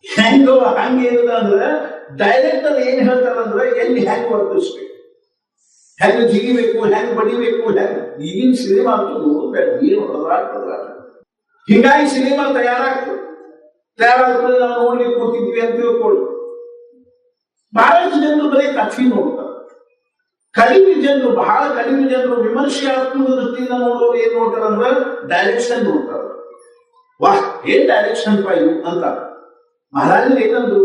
ಹೆಂಗೋ ಹಂಗೇನಿಲ್ಲ ಅಂದ್ರೆ ಡೈರೆಕ್ಟರ್ ಏನ್ ಹೇಳ್ತಾರಂದ್ರೆ ಎಲ್ಲಿ ಹೆಂಗ್ ವರ್ತಿಸ್ಬೇಕು, ಹೆಂಗ್ ಜಿಗಿಬೇಕು, ಹೆಂಗ್ ಬಡಿಬೇಕು, ಹೆಂಗ್. ಈಗಿನ ಸಿನಿಮಾ ಅಂತೂ ನೋಡ್ಬೇಡ, ಏನು ಹೊಡೆದಾಡ್ತದ. ಹಿಂಗಾಗಿ ಸಿನಿಮಾ ತಯಾರಾಗ್ತದೆ. ತಯಾರಾದ್ಮೇಲೆ ನಾವು ನೋಡ್ಲಿಕ್ಕೆ ಕೂತಿದ್ವಿ ಅಂತ ತಿಳ್ಕೊಳ್ಳಿ. ಬಹಳಷ್ಟು ಜನರು ಬರೀ ಕಥೆ ನೋಡ್ತಾರೆ. ಕಡಿಮೆ ಜನರು, ಬಹಳ ಕಡಿಮೆ ಜನರು ವಿಮರ್ಶಾತ್ಮಕ ದೃಷ್ಟಿಯಿಂದ ನೋಡೋರು ಏನ್ ನೋಡ್ತಾರಂದ್ರೆ ಡೈರೆಕ್ಷನ್ ನೋಡ್ತಾರ. ವಾಹ್, ಏನ್ ಡೈರೆಕ್ಷನ್ ಪಾ ಇದು ಅಂತ ಮಹಾರಾಜರು ಏನಂದ್ರು.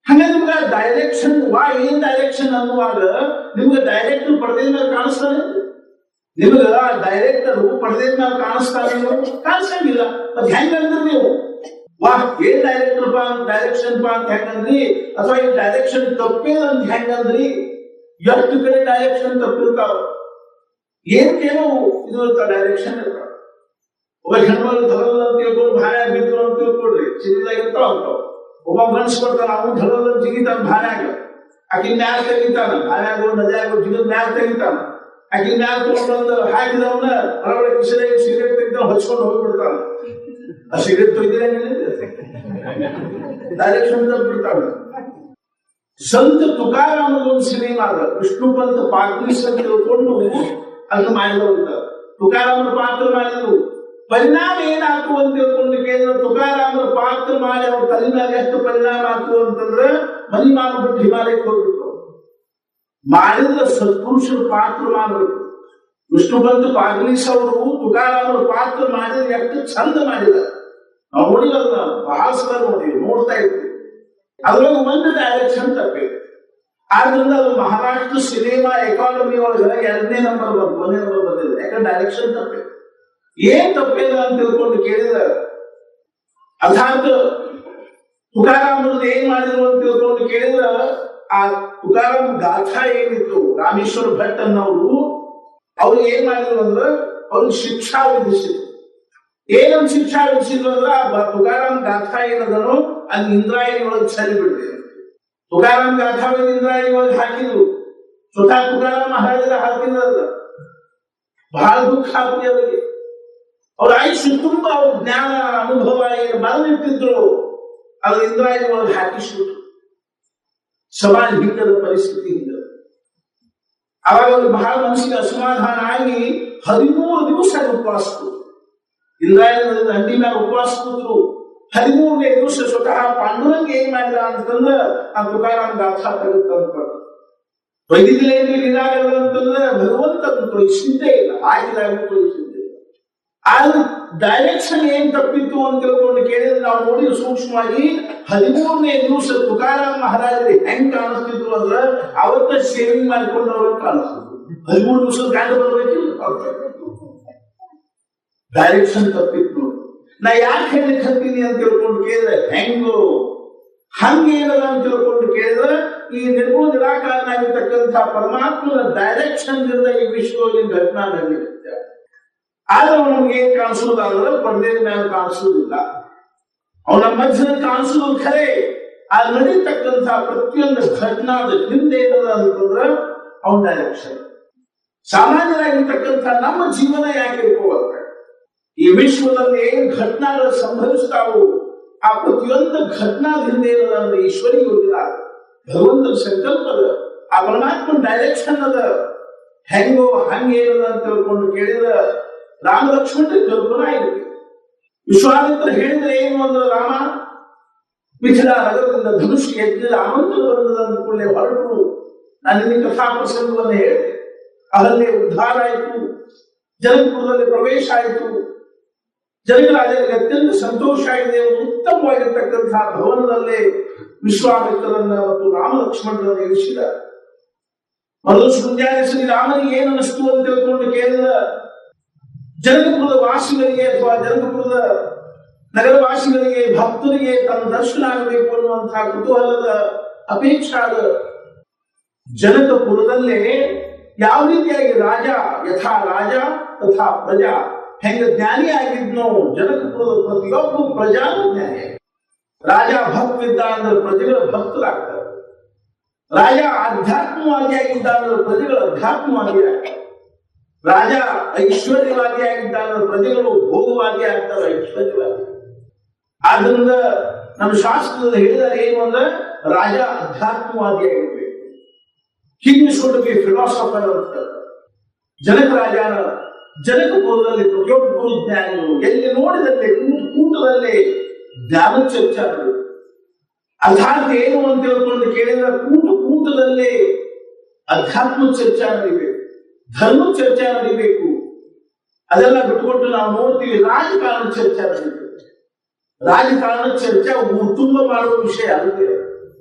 ಹಂಗ ನಿಮ್ಗ ಡೈರೆಕ್ಷನ್ ಏನ್ ಡೈರೆಕ್ಷನ್ ಅನ್ನುವಾಗ ನಿಮ್ಗೆ ಡೈರೆಕ್ಟರ್ ಪಡೆದ ಮೇಲೆ ಕಾಣಿಸ್ತಾನೆ, ನಿಮ್ಗ ಡೈರೆಕ್ಟರ್ ಪಡೆದ ಮೇಲೆ ಕಾಣಿಸ್ತಾನೆ, ಕಾಣಿಸಂಗಿಲ್ಲ. ಮತ್ ಹೆಂಗಂದ್ರಿ ನೀವು ಏನ್ ಡೈರೆಕ್ಟರ್ ಪಾ ಡೈರೆಕ್ಷನ್ ಪಾ ಅಂತ ಹೆಂಗಂದ್ರಿ, ಅಥವಾ ಈ ಡೈರೆಕ್ಷನ್ ತಪ್ಪೇದ ಅಂತ ಹೆಂಗಂದ್ರಿ. ಎಷ್ಟು ಕಡೆ ಡೈರೆಕ್ಷನ್ ತಪ್ಪಿರ್ತಾವ, ಏನಕ್ಕೇನೋ ಇದು ಇರ್ತಾವ, ಡೈರೆಕ್ಷನ್ ಇರ್ತಾವ. ಒಬ್ಬ ಹೆಣ್ಮಗಳು ಧರಲ್ಲ ಅಂತ ತಿಳ್ಕೊಂಡು ಭಾಳ ಬಿದ್ರು ಅಂತ ತಿಳ್ಕೊಡ್ರಿ, ಚಿನ್ನದಾಗಿರ್ತಾವ ಅಂತಾವ. ಒಬ್ಬ ಮನ್ಸ್ ಕೊಡ್ತಾನ, ಅವ್ನು ಧರಲ್ಲ ಜಿಗಿತಾನ ಭಾಳ್ಯಾಗ, ಆಕಿನ ಮ್ಯಾಲ ತೆಗಿತಾನ, ಭಾಳ್ಯಾಗೋ ನದಿಯಾಗೋ ಜಿಗಿದ ಮ್ಯಾಲ ತೆಗಿತಾನ. ಆಕಿನ ಮ್ಯಾಲ ತಗೊಂಡು ಹಾಕಿದವನ್ನ ಹೊರಗಡೆ ಕಿಸೆದಾಗ ಸಿಗರೇಟ್ ತೆಗಿತಾನ, ಹಚ್ಕೊಂಡು ಹೋಗ್ಬಿಡ್ತಾನ. ಆ ಸಿಗರೇಟ್ ತೊಯ್ದಿರ ಡೈರೆಕ್ಷನ್ ತಪ್ಪಿರ್ತಾವ. ಸಂತ ತುಕಾರಾಮದ ಒಂದು ಸಿನಿಮಾ ಅದ, ವಿಷ್ಣು ಪಂತ ಪಾರ್ಟಿಸ್ ಅಂತ ತಿಳ್ಕೊಂಡು ಅದನ್ನ ಮಾಡಿದವಂತ. ತುಕಾರಾಮನ ಪಾತ್ರ ಮಾಡಿದ್ರು, ಪರಿಣಾಮ ಏನಾಗ್ತು ಅಂತ ತಿಳ್ಕೊಂಡು ಕೇಳಿದ್ರೆ ತುಕಾರಾಮನ ಪಾತ್ರ ಮಾಡಿ ಅವ್ರ ತಲೆ ಮೇಲೆ ಎಷ್ಟು ಪರಿಣಾಮ ಆಗ್ತು ಅಂತಂದ್ರೆ ಮನಿ ಮಾಡ್ಬಿಟ್ಟು ಹಿಮಾಲಯಕ್ಕೆ ಹೋಗ್ಬಿಟ್ಟು ಮಾಡಿದ್ರೆ ಸತ್ಪುರುಷರ ಪಾತ್ರ ಮಾಡ್ಬೇಕು. ವಿಷ್ಣು ಪಂತ ಪಾರ್ಟಿಸ್ ಅವರು ತುಕಾರಾಮನ ಪಾತ್ರ ಮಾಡಿದ್ರೆ ಎಷ್ಟು ಚಂದ ಮಾಡಿದ ನಾವು ನೋಡಿಲ್ಲ, ಬಹಳ ಸಲ ನೋಡ್ತಾ ಇರ್ತೀವಿ. ಅದ್ರೊಳಗೆ ಒಂದು ಡೈರೆಕ್ಷನ್ ತಪ್ಪಿದೆ. ಆದ್ರಿಂದ ಅದು ಮಹಾರಾಷ್ಟ್ರ ಸಿನಿಮಾ ಅಕಾಡೆಮಿ ಒಳಗೆ 2ನೇ ನಂಬರ್ ಬಂತು, 1ನೇ ನಂಬರ್ ಬಂದಿದೆ. ಯಾಕಂದ್ರೆ ಡೈರೆಕ್ಷನ್ ತಪ್ಪಿದೆ. ಏನ್ ತಪ್ಪಿದೆ ಅಂತ ತಿಳ್ಕೊಂಡು ಕೇಳಿದ್ರೆ ಅರ್ಥಾತ್ ತುಕಾರಾಮರದ್ದು ಏನ್ ಮಾಡಿದ್ರು ಅಂತ ತಿಳ್ಕೊಂಡು ಕೇಳಿದ್ರೆ ಆ ತುಕಾರಾಮ್ ಗಾಥಾ ಏನಿತ್ತು, ರಾಮೇಶ್ವರ ಭಟ್ ಅನ್ನೋರು ಅವ್ರು ಏನ್ ಮಾಡಿದ್ರು ಅಂದ್ರೆ ಅವ್ರಿಗೆ ಶಿಕ್ಷಾ ವಿಧಿಸಿದ್ರು. ಏನೊಂದು ಶಿಕ್ಷಾ ವಿಧಿಸಿದ್ರು ಅಂದ್ರೆ ಆ ತುಕಾರಾಮ್ ಗಾಥಾ ಏನದನೋ ಅಲ್ಲಿ ಇಂದ್ರಾಯಣಿ ಒಳಗೆ ಸರಿ ಬಿಡ್ತೇವೆ. ತುಕಾರಾಮ್ ಗಾಥಾವನ್ನು ಇಂದ್ರಾಯಣಿ ಒಳಗೆ ಹಾಕಿದ್ರು, ಸ್ವತಃ ತುಕಾರಾಮ್ ಮಹಾರಾಜರ ಹಾಕಿದ್ರಲ್ಲ. ಬಹಳ ದುಃಖ ಆಗ್ತದೆ ಅವರಿಗೆ. ಅವ್ರ ಆಯುಷ್ಯ ತುಂಬಾ ಅವ್ರ ಜ್ಞಾನ ಅನುಭವ ಏನು ಬರೆದಿಟ್ಟಿದ್ರು, ಅದ್ರ ಇಂದ್ರಾಯಣಿ ಒಳಗೆ ಹಾಕಿಸ್ಬಿಟ್ರು. ಸಮಾಜ ಹಿಂಗದ ಪರಿಸ್ಥಿತಿ ಹಿಂಗ. ಅವಾಗ ಅವ್ರಿಗೆ ಬಹಳ ಮನಸ್ಸಿಗೆ ಅಸಮಾಧಾನ ಆಗಿ 13 ದಿವಸ ಉಪವಾಸ ಕೂತ್ರು. ಇಂದ್ರಾಯಣಿ ದಂಡಿ ಮೇಲೆ ಉಪವಾಸ ಕೂತ್ರು. 13ನೇ ದಿವಸ ಸ್ವತಃ ಪಾಂಡುರಂಗ ಏನ್ ಮಾಡಿದ ಅಂತಂದ್ರೆ ಆ ತುಕಾರಾಮ್ ಗಾಥಾ ತೆಗೆದುಕೊಂಡು ವೈದಿಕಲೇ ಏನಾಗಲ್ಲ ಅಂತಂದ್ರೆ ಭಗವಂತ ತೋರಿಸಿದ್ದೇ ಇಲ್ಲ, ಆಗಿದಾಗ ತೋರಿಸಿದ್ದೇ ಇಲ್ಲ. ಆದ್ರೆ ಡೈರೆಕ್ಷನ್ ಏನ್ ತಪ್ಪಿತ್ತು ಅಂತ ತಿಳ್ಕೊಂಡು ಕೇಳಿದ್ರೆ ನಾವು ನೋಡಿ ಸೂಕ್ಷ್ಮವಾಗಿ 13ನೇ ದಿವಸ ತುಕಾರಾಮ್ ಮಹಾರಾಜರು ಹೆಂಗ್ ಕಾಣಿಸ್ತಿದ್ರು ಅಂದ್ರೆ ಅವತ್ತ ಸೇವಿಂಗ್ ಮಾಡಿಕೊಂಡು ಅವ್ರಿಗೆ ಕಾಣಿಸ್ತಿದ್ರು. 13 ದಿವಸದ ಗಂಡ ಬರ್ಬೇಕಿಲ್ಲ, ಡೈರೆಕ್ಷನ್ ತಪ್ಪಿತ್ತು. ನಾ ಯಾಕೆ ಹೇಳಲಿಕ್ಕೆ ಹತ್ತೀನಿ ಅಂತ ತಿಳ್ಕೊಂಡು ಕೇಳಿದ್ರೆ ಹೆಂಗೋ ಹಂಗೇನದ ಅಂತ ತಿಳ್ಕೊಂಡು ಕೇಳಿದ್ರೆ ಈ ನಿರ್ಗುಣ ನಿರಾಕಾರನಾಗಿರ್ತಕ್ಕಂಥ ಪರಮಾತ್ಮನ ಡೈರೆಕ್ಷನ್ ದಿಂದ ಈ ವಿಶ್ವದಲ್ಲಿ ಘಟನಾ ನಡೆಯುತ್ತೆ. ಆದ್ರೆ ನಮ್ಗೆ ಏನ್ ಕಾಣಿಸೋದಾದ್ರೆ ಪರ್ದೇದ ಮೇಲೆ ಕಾಣಿಸೋದಿಲ್ಲ, ಅವನ ಮಧ್ಯದಲ್ಲಿ ಕಾಣಿಸೋದು ಖರೆ. ಆ ನಡೀತಕ್ಕಂಥ ಪ್ರತಿಯೊಂದು ಘಟನಾದ ಹಿಂದೆ ಏನದ ಅಂತಂದ್ರೆ ಅವನ ಡೈರೆಕ್ಷನ್. ಸಾಮಾನ್ಯರಾಗಿರ್ತಕ್ಕಂಥ ನಮ್ಮ ಜೀವನ ಯಾಕೆ ಇರ್ಕೋಬಾರ್ದು, ಈ ವಿಶ್ವದಲ್ಲಿ ಏನ್ ಘಟನಾಗಳು ಸಂಭವಿಸ್ತಾವು ಆ ಪ್ರತಿಯೊಂದು ಘಟನಾದ ಹಿಂದೆ ಏನದ ಅಂದ್ರೆ ಈಶ್ವರಿ ಯೋಗಿಲ್ಲ, ಭಗವಂತನ ಸಂಕಲ್ಪದ, ಆ ಪರಮಾತ್ಮನ ಡೈರೆಕ್ಷನ್ ಅದ. ಹೆಂಗೋ ಹಂಗೇನದ ಅಂತ ತಿಳ್ಕೊಂಡು ಕೇಳಿದ್ರೆ ರಾಮ ಲಕ್ಷ್ಮಣರಿಗೆ ಕಲ್ಪನಾ ಇರುತ್ತೆ. ವಿಶ್ವಾಮಿತ್ರ ಹೇಳಿದ್ರೆ ಏನು ಅಂದ್ರೆ ರಾಮ ಮಿಥಿಲಾ ನಗರದಿಂದ ಧನುಷ್ ಎದ್ದ ಆಮಂತ್ರಣ ಬಂದದ ಅಂದ್ಕೊಳ್ಳೆ ಹೊರಟು ನಾನು ನಿನ್ನ ಕಥಾ ಪ್ರಸಂಗವನ್ನು ಹೇಳಿದೆ. ಅಲ್ಲೇ ಉದ್ಧಾರ ಆಯಿತು, ಜನಕಪುರದಲ್ಲಿ ಪ್ರವೇಶ ಆಯಿತು, ಜನಕರಾಜರಿಗೆ ಅತ್ಯಂತ ಸಂತೋಷ ಆಗಿದೆ. ಉತ್ತಮವಾಗಿರ್ತಕ್ಕಂತಹ ಭವನದಲ್ಲೇ ವಿಶ್ವಾಮಿತ್ರರನ್ನ ಮತ್ತು ರಾಮ ಲಕ್ಷ್ಮಣರನ್ನು ಇರಿಸಿದ. ಮೊದಲು ಮುಂಜಾನೆ ಶ್ರೀರಾಮನಿಗೆ ಏನು ಅನಿಸ್ತು ಅಂತ ತಿಳ್ಕೊಂಡು ಕೇಳಿದ ಜನಕಪುರದ ವಾಸಿಗಳಿಗೆ ಅಥವಾ ಜನಕಪುರದ ನಗರವಾಸಿಗಳಿಗೆ ಭಕ್ತರಿಗೆ ತನ್ನ ದರ್ಶನ ಆಗಬೇಕು ಅನ್ನುವಂತಹ ಕುತೂಹಲದ ಅಪೇಕ್ಷಾದ ಜನಕಪುರದಲ್ಲೇ ಯಾವ ರೀತಿಯಾಗಿ ರಾಜ ಯಥಾ ರಾಜ ತಥಾ ಪ್ರಜಾ ಹೆಂಗ ಜ್ಞಾನಿ ಆಗಿದ್ನೋ ಜನಕಪುರದ ಪ್ರತಿಯೊಬ್ಬ ಪ್ರಜಾನು ಜ್ಞಾನಿ. ರಾಜ ಭಕ್ತಿದ್ದ ಅಂದ್ರೆ ಪ್ರಜೆಗಳ ಭಕ್ತರಾಗ್ತಾರೆ. ರಾಜ ಆಧ್ಯಾತ್ಮವಾದಿಯಾಗಿದ್ದ ಅಂದ್ರೆ ಪ್ರಜೆಗಳು ಅಧ್ಯಾತ್ಮವಾದಿಯಾಗ್ತಾರೆ. ರಾಜ ಐಶ್ವರ್ಯವಾದಿಯಾಗಿದ್ದ ಅಂದ್ರೆ ಪ್ರಜೆಗಳು ಭೋಗವಾದಿ ಆಗ್ತಾರೆ, ಐಶ್ವರ್ಯವಾದಿ. ಆದ್ರಿಂದ ನಮ್ಮ ಶಾಸ್ತ್ರದಲ್ಲಿ ಹೇಳಿದರೆ ಏನು ಅಂದ್ರೆ ರಾಜ ಅಧ್ಯಾತ್ಮವಾದಿಯಾಗಿರ್ಬೇಕು. ಕಿಂಗ್ ಶುಡ್ ಬಿ ಫಿಲಾಸಫರ್ ಅಂತ. ಜನಕ ರಾಜನ ಜನಕಪುರದಲ್ಲಿ ಪ್ರತಿಯೊಬ್ಬರು ಜ್ಞಾನಿಗಳು ಎಲ್ಲಿ ನೋಡಿದಲ್ಲಿ ಕೂಟದಲ್ಲಿ ಜ್ಞಾನ ಚರ್ಚೆ ಅರ್ಥಾತ್ ಏನು ಅಂತ ತಿಳ್ಕೊಂಡು ಕೇಳಿದ್ರೆ ಕೂಟದಲ್ಲಿ ಅಧ್ಯಾತ್ಮ ಚರ್ಚೆ ನಡೀಬೇಕು, ಧರ್ಮ ಚರ್ಚೆ ನಡೀಬೇಕು. ಅದೆಲ್ಲ ಬಿಟ್ಕೊಟ್ಟು ನಾವು ನೋಡ್ತೀವಿ ರಾಜಕಾರಣ ಚರ್ಚೆ ನಡೀಬೇಕು. ರಾಜಕಾರಣ ಚರ್ಚೆ ತುಂಬ ಮಾಡುವ ವಿಷಯ ಅಲ್ಲದೆ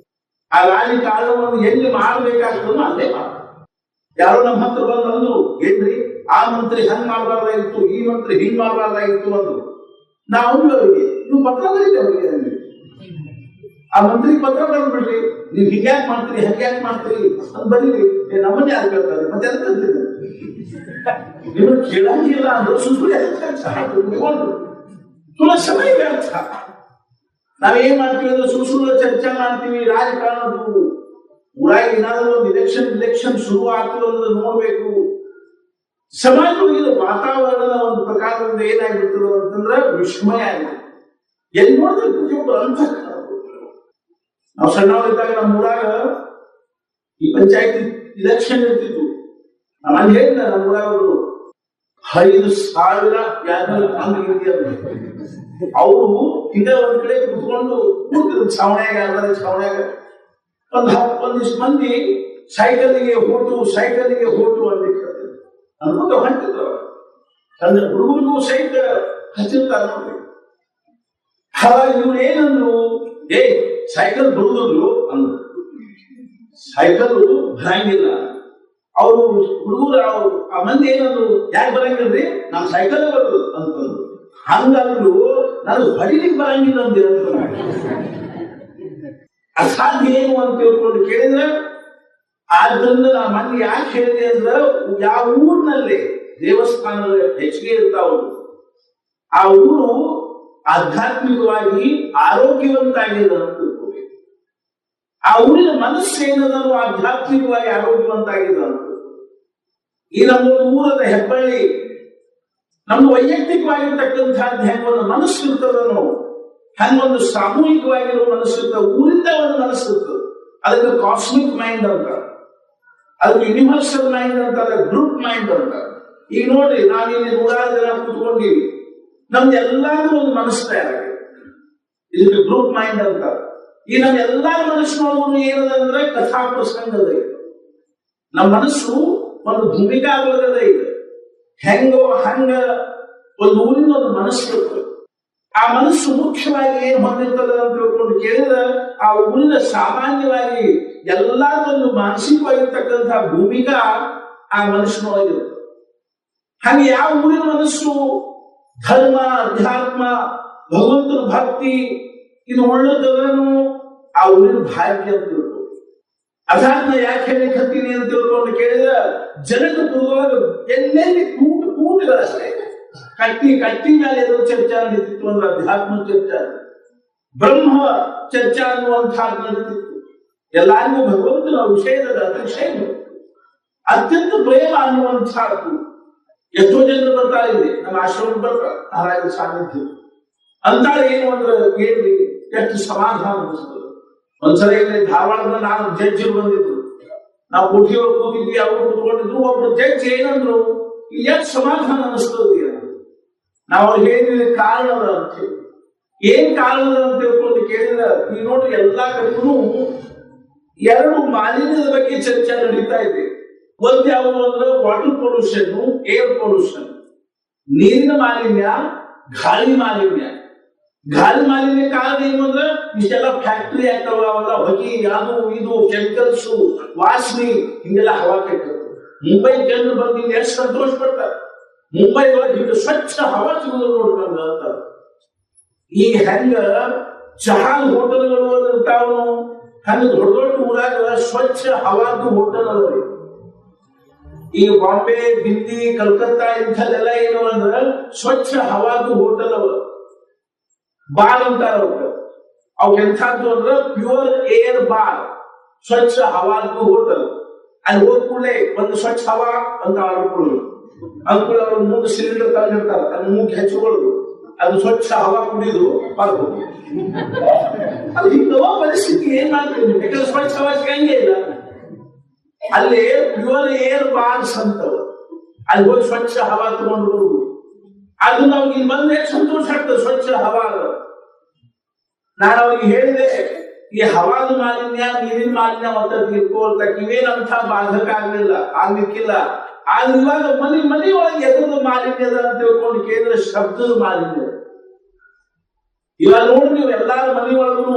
ಆ ರಾಜಕಾರಣವನ್ನು ಎಲ್ಲಿ ಮಾಡಬೇಕಾಗ್ತದೋ ಅಲ್ಲೇ ಮಾಡ. ಯಾರೋ ನಮ್ಮ ಹತ್ರ ಬಂದ್ರು ಏನ್ರಿ ಆ ಮಂತ್ರಿ ಹಂಗ್ ಮಾಡಬಾರ್ದಾಗಿತ್ತು, ಈ ಮಂತ್ರಿ ಹಿಂಗ್ ಮಾಡಬಾರ್ದಾಗಿತ್ತು ಅಂದ್ರು. ನಾವು ಅವರಿಗೆ ನೀವು ಪತ್ರ ಬರೀರಿ, ಅವರಿಗೆ ಆ ಮಂತ್ರಿ ಪತ್ರ ಬರ್ಬಿಡ್ರಿ, ನೀವು ಹಿಂಗ್ಯಾಕ್ ಮಾಡ್ತೀರಿ ಹಂಗ್ಯಾಕ್ ಮಾಡ್ತೀರಿ ಅಂತ ಬರೀರಿ. ನಮ್ಮನ್ನ ಯಾರು ಕೇಳ್ತಾರೆ ಮತ್ತೆ ಅದಕ್ಕಂತೀರಿ ನೀವು ಕೇಳಂಗಿಲ್ಲ ಅಂದ್ರೆ ಸುಳ್ಳು ಸಮಯ ವ್ಯರ್ಥ. ನಾವೇನ್ ಮಾಡ್ತೀವಿ ಅಂದ್ರೆ ಸುಳ್ಳು ಚರ್ಚೆ ಮಾಡ್ತೀವಿ. ರಾಜಕಾರಣದ್ದು ಊರಾಗಿ ಏನಾದ್ರೂ ಒಂದು ಇಲೆಕ್ಷನ್ ಶುರು ಆಗ್ತದೆ ಅಂದ್ರೆ ನೋಡ್ಬೇಕು. ಸಮಾಜದೊಳಗಿನ ವಾತಾವರಣದ ಒಂದು ಪ್ರಕಾರದಿಂದ ಏನಾಗ್ಬಿಡ್ತದೆ ಅಂತಂದ್ರೆ ವಿಸ್ಮಯ ಆಗಿದೆ. ಎಲ್ಲಿ ನೋಡಿದ್ರೆ ಪ್ರತಿಯೊಬ್ಬರು ಅಂತ ನಾವು ಸಣ್ಣವರಿದ್ದಾಗ ನಮ್ಮ ಊರಾಗ ಈ ಪಂಚಾಯತಿ ಇಲೆಕ್ಷನ್ ಇರ್ತಿತ್ತು. ನಾನು ಹೇಳಿದ ನಮ್ಮ ಊರಾಗ 5,000 ಅವರು ಹಿಂದೆ ಒಂದ್ ಕಡೆ ಕುತ್ಕೊಂಡು ಕೂತಿದ್ರು ಛಾವಣ್ಯಾಗ. ಒಂದಿಷ್ಟು ಮಂದಿ ಸೈಕಲ್ಗೆ ಹೋಟು ಅನ್ಲಿಕ್ಕೆ ಅನ್ಕೋತ ಹೊಂಟಿದ್ರು. ಸಣ್ಣ ಹುಡುಗರಿಗೂ ಸಹಿತ ಹಚ್ಚಿರ್ತಾರೆ ನೋಡ್ರಿ. ಇವ್ರು ಏನಂದ್ರು, ಸೈಕಲ್ ಬರುದಿದ್ರು ಅಂದ್ರು. ಸೈಕಲ್ ಬರಂಗಿಲ್ಲ. ಅವರು ಹುಡುಗರು ಆ ಮಂದಿ ಏನಂದ್ರು, ಯಾಕೆ ಬರಂಗಿಲ್ರಿ, ನಾನ್ ಸೈಕಲ್ ಬರೋದು ಅಂತಂದ್ರು. ಹಂಗಂದ್ರು ನಾನು ಹೊಡಿಲಿಕ್ಕೆ ಬರಂಗಿಲ್ಲ ಅಂದೆ. ಅಸಾಧ್ಯ ಏನು ಅಂತ ತಿಳ್ಕೊಂಡು ಕೇಳಿದ್ರೆ, ಆದ್ರಿಂದ ನಾ ಮನೆ ಯಾಕೆ ಹೇಳಿದೆ ಅಂದ್ರೆ, ಯಾವ ಊರಿನಲ್ಲಿ ದೇವಸ್ಥಾನದಲ್ಲಿ ಹೆಚ್ಚಿಗೆ ಇರ್ತಾವ ಆ ಊರು ಆಧ್ಯಾತ್ಮಿಕವಾಗಿ ಆರೋಗ್ಯವಂತಾಗಿದೆ ಅಂತ ತಿಳ್ಕೋಬೇಕು. ಆ ಊರಿನ ಮನಸ್ಸೇನದನ್ನು ಆಧ್ಯಾತ್ಮಿಕವಾಗಿ ಆರೋಗ್ಯವಂತಾಗಿದೆ ಅಂತ. ಈ ನಮ್ಮ ಊರದ ಹೆಬ್ಬಳ್ಳಿ ನಮ್ಮ ವೈಯಕ್ತಿಕವಾಗಿರ್ತಕ್ಕಂಥದ್ದು ಹೆಂಗೊಂದು ಮನಸ್ಸು ಇರ್ತದನೋ ಹಂಗೊಂದು ಸಾಮೂಹಿಕವಾಗಿರೋ ಮನಸ್ಸಿರ್ತದೆ. ಊರಿಂದ ಒಂದು ಮನಸ್ಸಿರ್ತದೆ. ಅದಕ್ಕೆ ಕಾಸ್ಮಿಕ್ ಮೈಂಡ್ ಅಂತ, ಅದಕ್ಕೆ ಯೂನಿವರ್ಸಲ್ ಮೈಂಡ್ ಅಂತ, ಅದಕ್ಕೆ ಗ್ರೂಪ್ ಮೈಂಡ್ ಅಂತ. ಈಗ ನೋಡ್ರಿ, ನಾವಿಲ್ಲಿ 100 ಜನ ಕೂತ್ಕೊಂಡಿವಿ, ನಮ್ದು ಎಲ್ಲಾದ್ರೂ ಒಂದು ಮನಸ್ಸು ತಯಾರಾಗಿದೆ. ಇದಕ್ಕೆ ಗ್ರೂಪ್ ಮೈಂಡ್ ಅಂತ. ಈ ನಮ್ಮ ಎಲ್ಲಾ ಮನಸ್ಸಿನೊಳಗೂ ಏನದಂದ್ರೆ ಕಥಾ ಪ್ರಸಂಗದ ಇದೆ. ನಮ್ಮ ಮನಸ್ಸು ಒಂದು ಭೂಮಿಕಾ ವರ್ಗದ ಇದೆ. ಹೆಂಗೋ ಹಂಗ ಒಂದು ಊರಿನ ಒಂದು ಮನಸ್ಸು ಇರ್ತದೆ. ಆ ಮನಸ್ಸು ಮುಖ್ಯವಾಗಿ ಏನ್ ಹೊಂದಿರ್ತದೆ ಅಂತ ತಿಳ್ಕೊಂಡು ಕೇಳಿದ್ರೆ, ಆ ಊರಿನ ಸಾಮಾನ್ಯವಾಗಿ ಎಲ್ಲಾದೊಂದು ಮಾನಸಿಕವಾಗಿರ್ತಕ್ಕಂಥ ಭೂಮಿಕಾ ಆ ಮನಸ್ಸಿನೊಳಗಿರುತ್ತೆ. ಹಾಗೆ ಯಾವ ಊರಿನ ಮನಸ್ಸು ಧರ್ಮ, ಅಧ್ಯಾತ್ಮ, ಭಗವಂತನ ಭಕ್ತಿ ಇದು ಒಳ್ಳೆದನ್ನು ಆ ಊರಿನ ಭಾಗ್ಯ ಅಂತ ತಿಳ್ಕೊಂಡು. ಅಧ್ಯಾತ್ಮ ಯಾಕೆ ಹೇಳಿಕ್ ಹತ್ತೀನಿ ಅಂತ ತಿಳ್ಕೊಂಡು ಕೇಳಿದ್ರೆ, ಜನಕಪುರದೊಳಗೆ ಎಲ್ಲೆಲ್ಲಿ ಕೂಟಗಳಷ್ಟೇ ಕಟ್ಟಿ ಮೇಲೆ ಎದುರು ಚರ್ಚೆ ನಡೀತಿತ್ತು ಅಂದ್ರೆ ಅಧ್ಯಾತ್ಮ ಚರ್ಚೆ, ಬ್ರಹ್ಮ ಚರ್ಚೆ ಅನ್ನುವಂಥದ್ದು ನಡೀತಿತ್ತು. ಎಲ್ಲರಿಗೂ ಭಗವಂತನ ವಿಷಯದ ಅತಿಶಯ ಅತ್ಯಂತ ಪ್ರೇಮ ಅನ್ನುವಂಥದ್ದು. ಎಷ್ಟೋ ಜನರು ಬರ್ತಾ ಇದೆ ನಮ್ಮ ಆಶ್ರಮ ಬರ್ತಾರೆ ಮಹಾರಾಜ ಸಾನ್ನಿಧ್ಯ ಅಂತಾರೆ. ಏನು ಅಂದ್ರೆ ಏನ್ರಿ ಎಷ್ಟು ಸಮಾಧಾನ ಅನಿಸ್ತದೆ. ಒಂದ್ಸಲ ಇಲ್ಲಿ ಧಾರವಾಡದ ನಾನು ಜಡ್ಜರು ಬಂದಿದ್ರು, ನಾವು ಕೋಠಿಯೊಳಗೆ ಕೂತಿದ್ವಿ, ಅವರು ಕೂತ್ಕೊಂಡಿದ್ರು. ಒಬ್ರು ಜಡ್ಜ್ ಏನಂದ್ರು, ಇಲ್ಲಿ ಎಷ್ಟು ಸಮಾಧಾನ ಅನಿಸ್ತದೆ. ನಾವು ಅವ್ರಿಗೆ ಹೇಳಿದ್ವಿ ಕಾರಣದ ಅಂತ ಹೇಳಿ. ಏನ್ ಕಾರಣದ ಅಂತ ತಿಳ್ಕೊಂಡು ಕೇಳಿದ್ರೆ, ನೀವು ನೋಡ್ರಿ ಎಲ್ಲಾ ಕಡೆಗೂ 2 ಮಾಲಿನ್ಯದ ಬಗ್ಗೆ ಚರ್ಚೆ ನಡೀತಾ ಇದೆ. ಒಂದ್ ಯಾವುದು ಅಂದ್ರೆ ವಾಟರ್ ಪೊಲ್ಯೂಷನ್, ಏರ್ ಪೊಲ್ಯೂಷನ್. ನೀರಿನ ಮಾಲಿನ್ಯ, ಗಾಳಿ ಮಾಲಿನ್ಯ. ಗಾಳಿ ಮಾಲಿನ್ಯ ಕಾರಣ ಏನು ಅಂದ್ರೆ ಇಷ್ಟೆಲ್ಲ ಫ್ಯಾಕ್ಟರಿ ಆಗ್ತಾವ, ಅವೆಲ್ಲ ಹೊಗೆ, ಅದು ಇದು ಕೆಮಿಕಲ್ಸ್, ವಾಸನೆ, ಹಿಂಗೆಲ್ಲ ಹವಾ ಕೆಟ್ಟದ್ದು. ಮುಂಬೈ ಜನರು ಬಂದು ಎಷ್ಟು ಸಂತೋಷ ಪಡ್ತಾರೆ. ಮುಂಬೈ ಒಳಗೆ ಸ್ವಚ್ಛ ಹವಾ ಸಿಗುವುದು ನೋಡ್ಕೊಂಡು ಅಂತ. ಈಗ ಹೆಂಗ ಚಹಾ ಹೋಟೆಲ್ಗಳು ಇರ್ತಾವನು ಹಂಗ ದೊಡ್ಡ ದೊಡ್ಡ ಊರಾಗ ಸ್ವಚ್ಛ ಹವಾದು ಹೋಟೆಲ್ ಅದ. ಈಗ ಬಾಂಬೆ, ದಿಲ್ಲಿ, ಕಲ್ಕತ್ತಾ ಇಂಥಲ್ಲೆಲ್ಲ ಏನು ಅಂದ್ರ ಸ್ವಚ್ಛ ಹವಾದು ಹೋಟೆಲ್ ಅವ. ಬಾರ್ ಅಂತಾರ ಅವ್ ಎಂಥದ್ದು ಅಂದ್ರ ಪ್ಯೂರ್ ಏರ್ ಬಾರ್, ಸ್ವಚ್ಛ ಹವಾದು ಹೋಟೆಲ್. ಅಲ್ಲಿ ಹೋದ್ ಕೂಡಲೇ ಒಂದು ಸ್ವಚ್ಛ ಹವಾ ಅಂತ ಆಡ್ಕೊಳ್ಳೋದು. ಅಂದ್ಕೂಡ ಅವ್ರ ಮೂರು ಸಿಲಿಂಡರ್ ತಂದಿರ್ತಾರೆ, ಅದ್ ಮೂಗ್ ಹೆಚ್ಚಿಕೊಳ್ಳೋದು, ಅದು ಸ್ವಚ್ಛ ಹವಾ ಕುಡಿದು ಬರ್ಬೋದು. ಅದು ಹಿಂಗವ ಪರಿಸ್ಥಿತಿ ಏನ್ ಮಾಡ್ತೀವಿ, ಯಾಕಂದ್ರೆ ಸ್ವಚ್ಛ ಹವಾ ಸಿಗಂಗೆ ಇಲ್ಲ. ಅಲ್ಲಿ ಪ್ಯೂರ್ ಏರ್ ಬಾರ್ಸ್ ಅಂತವ, ಅಲ್ಲಿ ಹೋಗಿ ಸ್ವಚ್ಛ ಹವಾ ತಗೊಂಡು ಬರುವುದು. ಅದು ನಮ್ಗೆ ಇಲ್ಲಿ ಬಂದ್ರೆ ಸಂತೋಷ ಆಗ್ತದೆ. ಸ್ವಚ್ಛ ಹವಾ ನಾನು ಅವ್ರಿಗೆ ಹೇಳಿದೆ, ಈ ಹವಾದ ಮಾಲಿನ್ಯ, ನೀರಿನ ಮಾಲಿನ್ಯ ಅಂತ ತಿಳ್ಕೊಳ್ತಾ ಇವೇನಂತ ಬಾಧಕ ಆಗ್ಲಿಕ್ಕಿಲ್ಲ. ಆದ್ರೆ ಇವಾಗ ಮನಿ ಒಳಗೆ ಎದುರು ಮಾಲಿನ್ಯದ ಅಂತ ತಿಳ್ಕೊಂಡು ಕೇಳಿದ್ರೆ ಶಬ್ದದ ಮಾಲಿನ್ಯ. ಇವಾಗ ನೋಡ್ರಿ ನೀವು ಎಲ್ಲಾರ ಮನಿ ಒಳಗೂ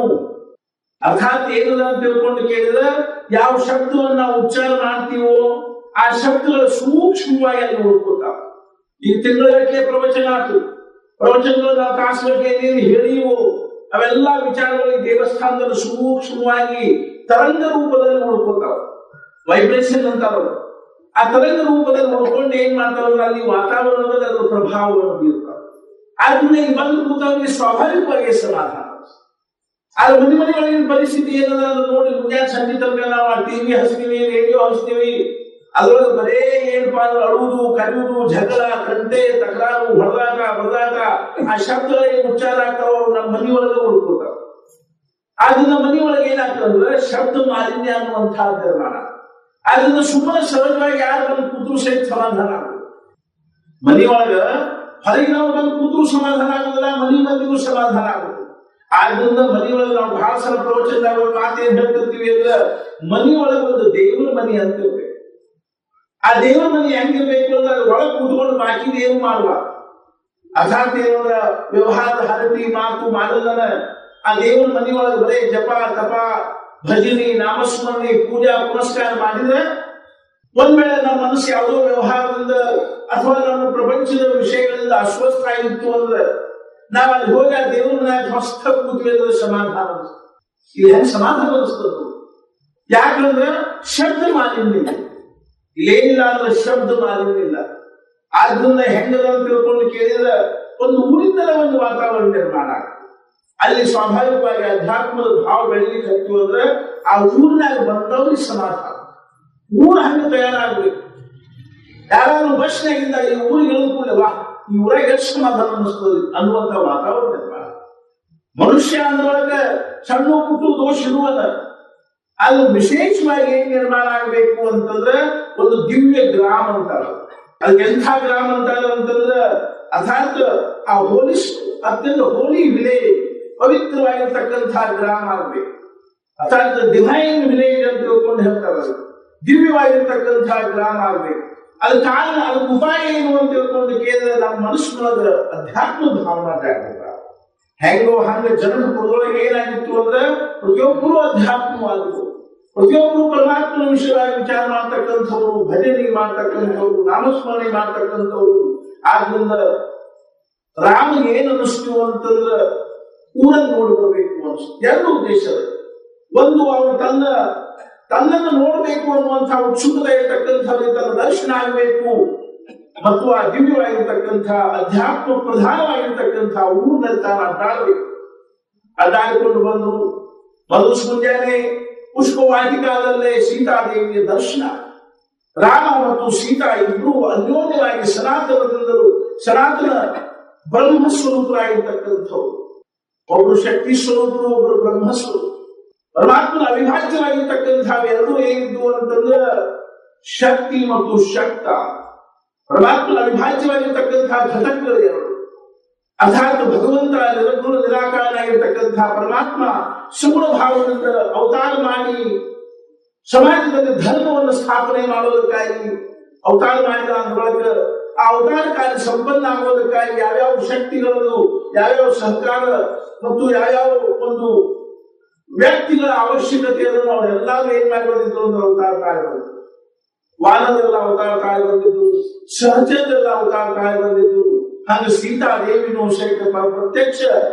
ಅರ್ಥಾತ್ ಏನದ ಅಂತ ತಿಳ್ಕೊಂಡು ಕೇಳಿದ್ರೆ ಯಾವ ಶಬ್ದವನ್ನು ನಾವು ಉಚ್ಚಾರ ಮಾಡ್ತೀವೋ ಆ ಶಬ್ದಗಳು ಸೂಕ್ಷ್ಮವಾಗಿ ಅಲ್ಲಿ ನೋಡ್ಕೊತಾವ. ಈ ತಿಂಗಳಗಟ್ಟಲೆ ಪ್ರವಚನ ಆಯ್ತು, ಪ್ರವಚನಗಳು ನಾವು ತಾಸುಗಳಿಗೆ ಏನೇನು ಹೇಳಿವೋ ಅವೆಲ್ಲ ವಿಚಾರಗಳಿಗೆ ದೇವಸ್ಥಾನದಲ್ಲಿ ಸೂಕ್ಷ್ಮವಾಗಿ ತರಂಗ ರೂಪದಲ್ಲಿ ನೋಡ್ಕೊತಾವ. ವೈಬ್ರೇಷನ್ ಅಂತಾರ. ಆ ತರಂಗ ರೂಪದಲ್ಲಿ ನೋಡ್ಕೊಂಡು ಏನ್ ಮಾಡ್ತಾವ, ಅಲ್ಲಿ ವಾತಾವರಣದಲ್ಲಿ ಅದರ ಪ್ರಭಾವವನ್ನು ಬೀರ್ತಾವ. ಆದ್ರಿಂದ ಈಗ ಬಂದು ಕೂತವರಿಗೆ ಸ್ವಾಭಾವಿಕವಾಗಿ ಸಮಾಧಾನ. ಆದ್ರೆ ಮನೆ ಒಳಗಿನ ಪರಿಸ್ಥಿತಿ ಏನದ ಅಂದ್ರೆ ನೋಡಿ, ಮುಂಜಾನೆ ಸಂಜೆ ತನಕ ನಾವು ಟಿವಿ ಹಚ್ತೀವಿ, ರೇಡಿಯೋ ಹಚ್ತೀವಿ, ಅದ್ರೊಳಗೆ ಬರೇ ಏನಪ್ಪಾ ಅಂದ್ರೆ ಅಳುವುದು, ಕರೆಯುವುದು, ಜಗಳ, ಕಂಟೆ, ತಕರಾರು, ಹೊಡೆದಾಟ, ಆ ಶಬ್ದಗಳಿಗೆ ಉಚ್ಚಾರ ಆಗ್ತಾವ. ನಮ್ಮ ಮನೆಯೊಳಗೆ ಉಳ್ಕೊತಾವ. ಆದ್ರಿಂದ ಮನೆಯೊಳಗೆ ಏನಾಗ್ತದಂದ್ರೆ ಶಬ್ದ ಮಾಲಿನ್ಯ ಅನ್ನುವಂತಹ ನಿರ್ಮಾಣ. ಆದ್ರಿಂದ ಸುಮ್ಮನೆ ಸಹಜವಾಗಿ ಯಾರು ಬಂದು ಕೂತ್ರು ಸಹಿತ ಸಮಾಧಾನ ಆಗುದು. ಮನೆಯೊಳಗ ಹೊರಗಿನವ್ರು ಬಂದು ಕೂತ್ರು ಸಮಾಧಾನ ಆಗುದಿಲ್ಲ, ಮನೆ ಮಂದಿಗೂ ಸಮಾಧಾನ ಆಗುದು. ಆದ್ರಿಂದ ಮನೆಯೊಳಗೆ ನಾವು ಬಹಳ ಸಲ ಪ್ರವಚನದಾಗ ಒಂದು ಮಾತೇನ್ ಹೇಳ್ತಿರ್ತೀವಿ ಅಂದ್ರೆ, ಮನೆಯೊಳಗೆ ಒಂದು ದೇವರ ಮನೆ ಅಂತಿರ್ಬೇಕು. ಆ ದೇವರ ಮನೆ ಹೆಂಗಿರ್ಬೇಕು ಅಂದ್ರೆ ಒಳಗೆ ಕೂತ್ಕೊಂಡು ಬಾಕಿದ ಏನು ಮಾಡುವ ಅರ್ಥಾತ್ ಏನಂದ್ರ ವ್ಯವಹಾರದ ಹರಟಿ ಮಾತು ಮಾಡಲ್ಲನ ಆ ದೇವರ ಮನೆಯೊಳಗೆ ಬರೇ ಜಪ ತಪ ಭಜನೆ ನಾಮಸ್ಮರಣೆ ಪೂಜಾ ಪುನಸ್ಕಾರ ಮಾಡಿದ್ರೆ ಒಂದ್ ವೇಳೆ ನಮ್ಮ ಮನಸ್ಸು ಯಾವುದೋ ವ್ಯವಹಾರದಿಂದ ಅಥವಾ ನಮ್ಮ ಪ್ರಪಂಚದ ವಿಷಯಗಳಿಂದ ಅಸ್ವಸ್ಥ ಆಗಿತ್ತು ಅಂದ್ರೆ ನಾವ್ ಅಲ್ಲಿ ಹೋಗಿ ಆ ದೇವ್ರ ಮನ್ಯಾಗ ಮಸ್ತ ಕೂತ್ವಿ ಅಂದ್ರೆ ಸಮಾಧಾನ ಅನಿಸ್ತದೆ. ಇಲ್ಲಿ ಹೆಂಗ್ ಸಮಾಧಾನ ಅನಿಸ್ತದ? ಯಾಕಂದ್ರೆ ಶಬ್ದ ಮಾಲಿನ್ಯ ಇಲ್ಲ. ಇಲ್ಲೇನಿಲ್ಲ ಅಂದ್ರೆ ಶಬ್ದ ಮಾಲಿನ್ಯ ಇಲ್ಲ. ಆದ್ರಿಂದ ಹೆಂಗದ ಅಂತ ತಿಳ್ಕೊಂಡು ಕೇಳಿದ್ರೆ ಒಂದು ಊರಿಂದಲೇ ಒಂದು ವಾತಾವರಣ ನಿರ್ಮಾಣ ಆಗ್ತದೆ. ಅಲ್ಲಿ ಸ್ವಾಭಾವಿಕವಾಗಿ ಅಧ್ಯಾತ್ಮದ ಭಾವ ಬೆಳಲಿಕ್ಕೆ ಹತ್ತಿವು ಅಂದ್ರೆ ಆ ಊರಿನಾಗ ಬಂದವ್ರಿಗೆ ಸಮಾಧಾನ. ಊರು ಹಂಗೆ ತಯಾರಾಗ್ಬೇಕು. ಯಾರು ಬಸ್ನಾಗಿಂದ ಈ ಊರಿಗೆ ಇಳಿದ ಕೂಡಲೇ ವಾ ಈ ಊರಾಗ ಎಷ್ಟು ಸಮಾಧಾನ ಅನ್ನಿಸ್ತದೆ ಅನ್ನುವಂತ ವಾತಾವರಣ ನಿರ್ಮಾಣ. ಮನುಷ್ಯ ಅಂದ್ರೊಳಗೆ ಸಣ್ಣ ಪುಟ್ಟು ದೋಷ ಇರುವದ. ಅದು ವಿಶೇಷವಾಗಿ ಏನ್ ನಿರ್ಮಾಣ ಆಗ್ಬೇಕು ಅಂತಂದ್ರೆ ಒಂದು ದಿವ್ಯ ಗ್ರಾಮ ಅಂತಾರ. ಅದಕ್ಕೆ ಎಂಥ ಗ್ರಾಮ ಅಂತಾರ ಅಂತಂದ್ರೆ ಅರ್ಥಾತ್ ಆ ಹೋಲಿಸ್ ಅತ್ಯಂತ ಹೋಲಿ ವಿಲೇಜ್, ಪವಿತ್ರವಾಗಿರ್ತಕ್ಕಂಥ ಗ್ರಾಮ ಆಗ್ಬೇಕು. ಅರ್ಥಾತ್ ಡಿವೈನ್ ವಿಲೇಜ್ ಅಂತ ತಿಳ್ಕೊಂಡು ಹೇಳ್ತಾರ. ದಿವ್ಯವಾಗಿರ್ತಕ್ಕಂಥ ಗ್ರಾಮ ಆಗ್ಬೇಕು. ಅದ್ ಕಾರಣ ಅದಕ್ಕೆ ಉಪಾಯ ಏನು ಅಂತ ತಿಳ್ಕೊಂಡು ಕೇಳಿದ್ರೆ ನಮ್ಮ ಮನಸ್ಸಿನೊಳಗ ಅಧ್ಯಾತ್ಮ ಭಾವನಾ ಜಾಗೃತ. ಹೆಂಗೋ ಹಂಗ ಜನರ ಪುರದೊಳಗೆ ಏನಾಗಿತ್ತು ಅಂದ್ರೆ ಪ್ರತಿಯೊಬ್ಬರು ಅಧ್ಯಾತ್ಮವಾದ್ರು, ಪ್ರತಿಯೊಬ್ಬರು ಪರಮಾತ್ಮನ ವಿಷಯವಾಗಿ ವಿಚಾರ ಮಾಡ್ತಕ್ಕಂಥವ್ರು, ಭಜನೆ ಮಾಡ್ತಕ್ಕಂಥವ್ರು, ನಾಮಸ್ಮರಣೆ ಮಾಡ್ತಕ್ಕಂಥವ್ರು. ಆದ್ರಿಂದ ರಾಮನಿಗೆ ಏನ್ ಅನ್ನಿಸ್ತು ಅಂತಂದ್ರೆ ಊರನ್ನು ನೋಡಿ ಬರ್ಬೇಕು ಅನಿಸ್ತು. ಎರಡು ಉದ್ದೇಶ. ಒಂದು ಅವನು ತನ್ನನ್ನು ನೋಡ್ಬೇಕು ಅನ್ನುವಂತಹ ಉತ್ಸುಕತೆ ಇರತಕ್ಕಂಥವ್ರಿಗೆ ತನ್ನ ದರ್ಶನ ಆಗಬೇಕು ಮತ್ತು ಆ ದಿವ್ಯವಾಗಿರ್ತಕ್ಕಂಥ ಅಧ್ಯಾತ್ಮ ಪ್ರಧಾನವಾಗಿರ್ತಕ್ಕಂಥ ಊರಿನಲ್ಲಿ ತಾನು ಅಡ್ಡಾಡಬೇಕು. ಅಡ್ಡಾಡಿಕೊಂಡು ಬಂದು ಮರುಸ್ ಮುಂಜಾನೆ ಪುಷ್ಪವಾಟಿಕಾದಲ್ಲೇ ಸೀತಾದೇವಿಯ ದರ್ಶನ. ರಾಮ ಮತ್ತು ಸೀತಾ ಇಬ್ಬರು ಅನ್ಯೋನ್ಯವಾಗಿ ಸನಾತನದಿಂದಲೂ ಸನಾತನ ಬ್ರಹ್ಮಸ್ವರೂಪರಾಗಿರ್ತಕ್ಕಂಥವ್ರು. ಒಬ್ರು ಶಕ್ತಿ ಸ್ವರೂಪರು, ಒಬ್ರು ಬ್ರಹ್ಮಸ್ವರೂಪ. ಪರಮಾತ್ಮನ ಅವಿಭಾಜ್ಯವಾಗಿರ್ತಕ್ಕಂಥ ಎರಡೂ ಏನಿದ್ವು ಅಂತಂದ್ರೆ ಶಕ್ತಿ ಮತ್ತು ಶಕ್ತ. ಪರಮಾತ್ಮನ ಅವಿಭಾಜ್ಯವಾಗಿರ್ತಕ್ಕಂಥ ಘಟಕಗಳು ಎರಡು. ಅರ್ಥಾತ್ ಭಗವಂತ ನಿರಗುಣ ನಿರಾಕಾರನಾಗಿರ್ತಕ್ಕಂಥ ಪರಮಾತ್ಮ ಸುಗುಣ ಭಾವದಿಂದ ಅವತಾರ ಮಾಡಿ ಸಮಾಜದಲ್ಲಿ ಧರ್ಮವನ್ನು ಸ್ಥಾಪನೆ ಮಾಡೋದಕ್ಕಾಗಿ ಅವತಾರ ಮಾಡಿದ ಅಂದ್ರೊಳಗೆ ಆ ಅವತಾರ ಕಾರ್ಯ ಸಂಪನ್ನ ಆಗೋದಕ್ಕಾಗಿ ಯಾವ್ಯಾವ ಶಕ್ತಿಗಳನ್ನು, ಯಾವ್ಯಾವ ಸರ್ಕಾರ ಮತ್ತು ಯಾವ್ಯಾವ ಒಂದು ವ್ಯಕ್ತಿಗಳ ಅವಶ್ಯಕತೆಯನ್ನು ಅವರೆಲ್ಲರೂ ಏನ್ ಮಾಡಿ ಬಂದಿದ್ರು ಅಂದ್ರೆ ಅವತಾರ ಕಾರ್ಯ ಬಂದಿದ್ರು. ವಾನರೆಲ್ಲ ಅವತಾರ ಕಾರ್ಯ ಬಂದಿದ್ದು, ಸಹಜರೆಲ್ಲ ಅವತಾರ ಕಾರ್ಯ ಬಂದಿದ್ದು. ಹಂಗ ಸೀತಾದೇವಿನೂ ಸಹಿತ ಪ್ರತ್ಯಕ್ಷ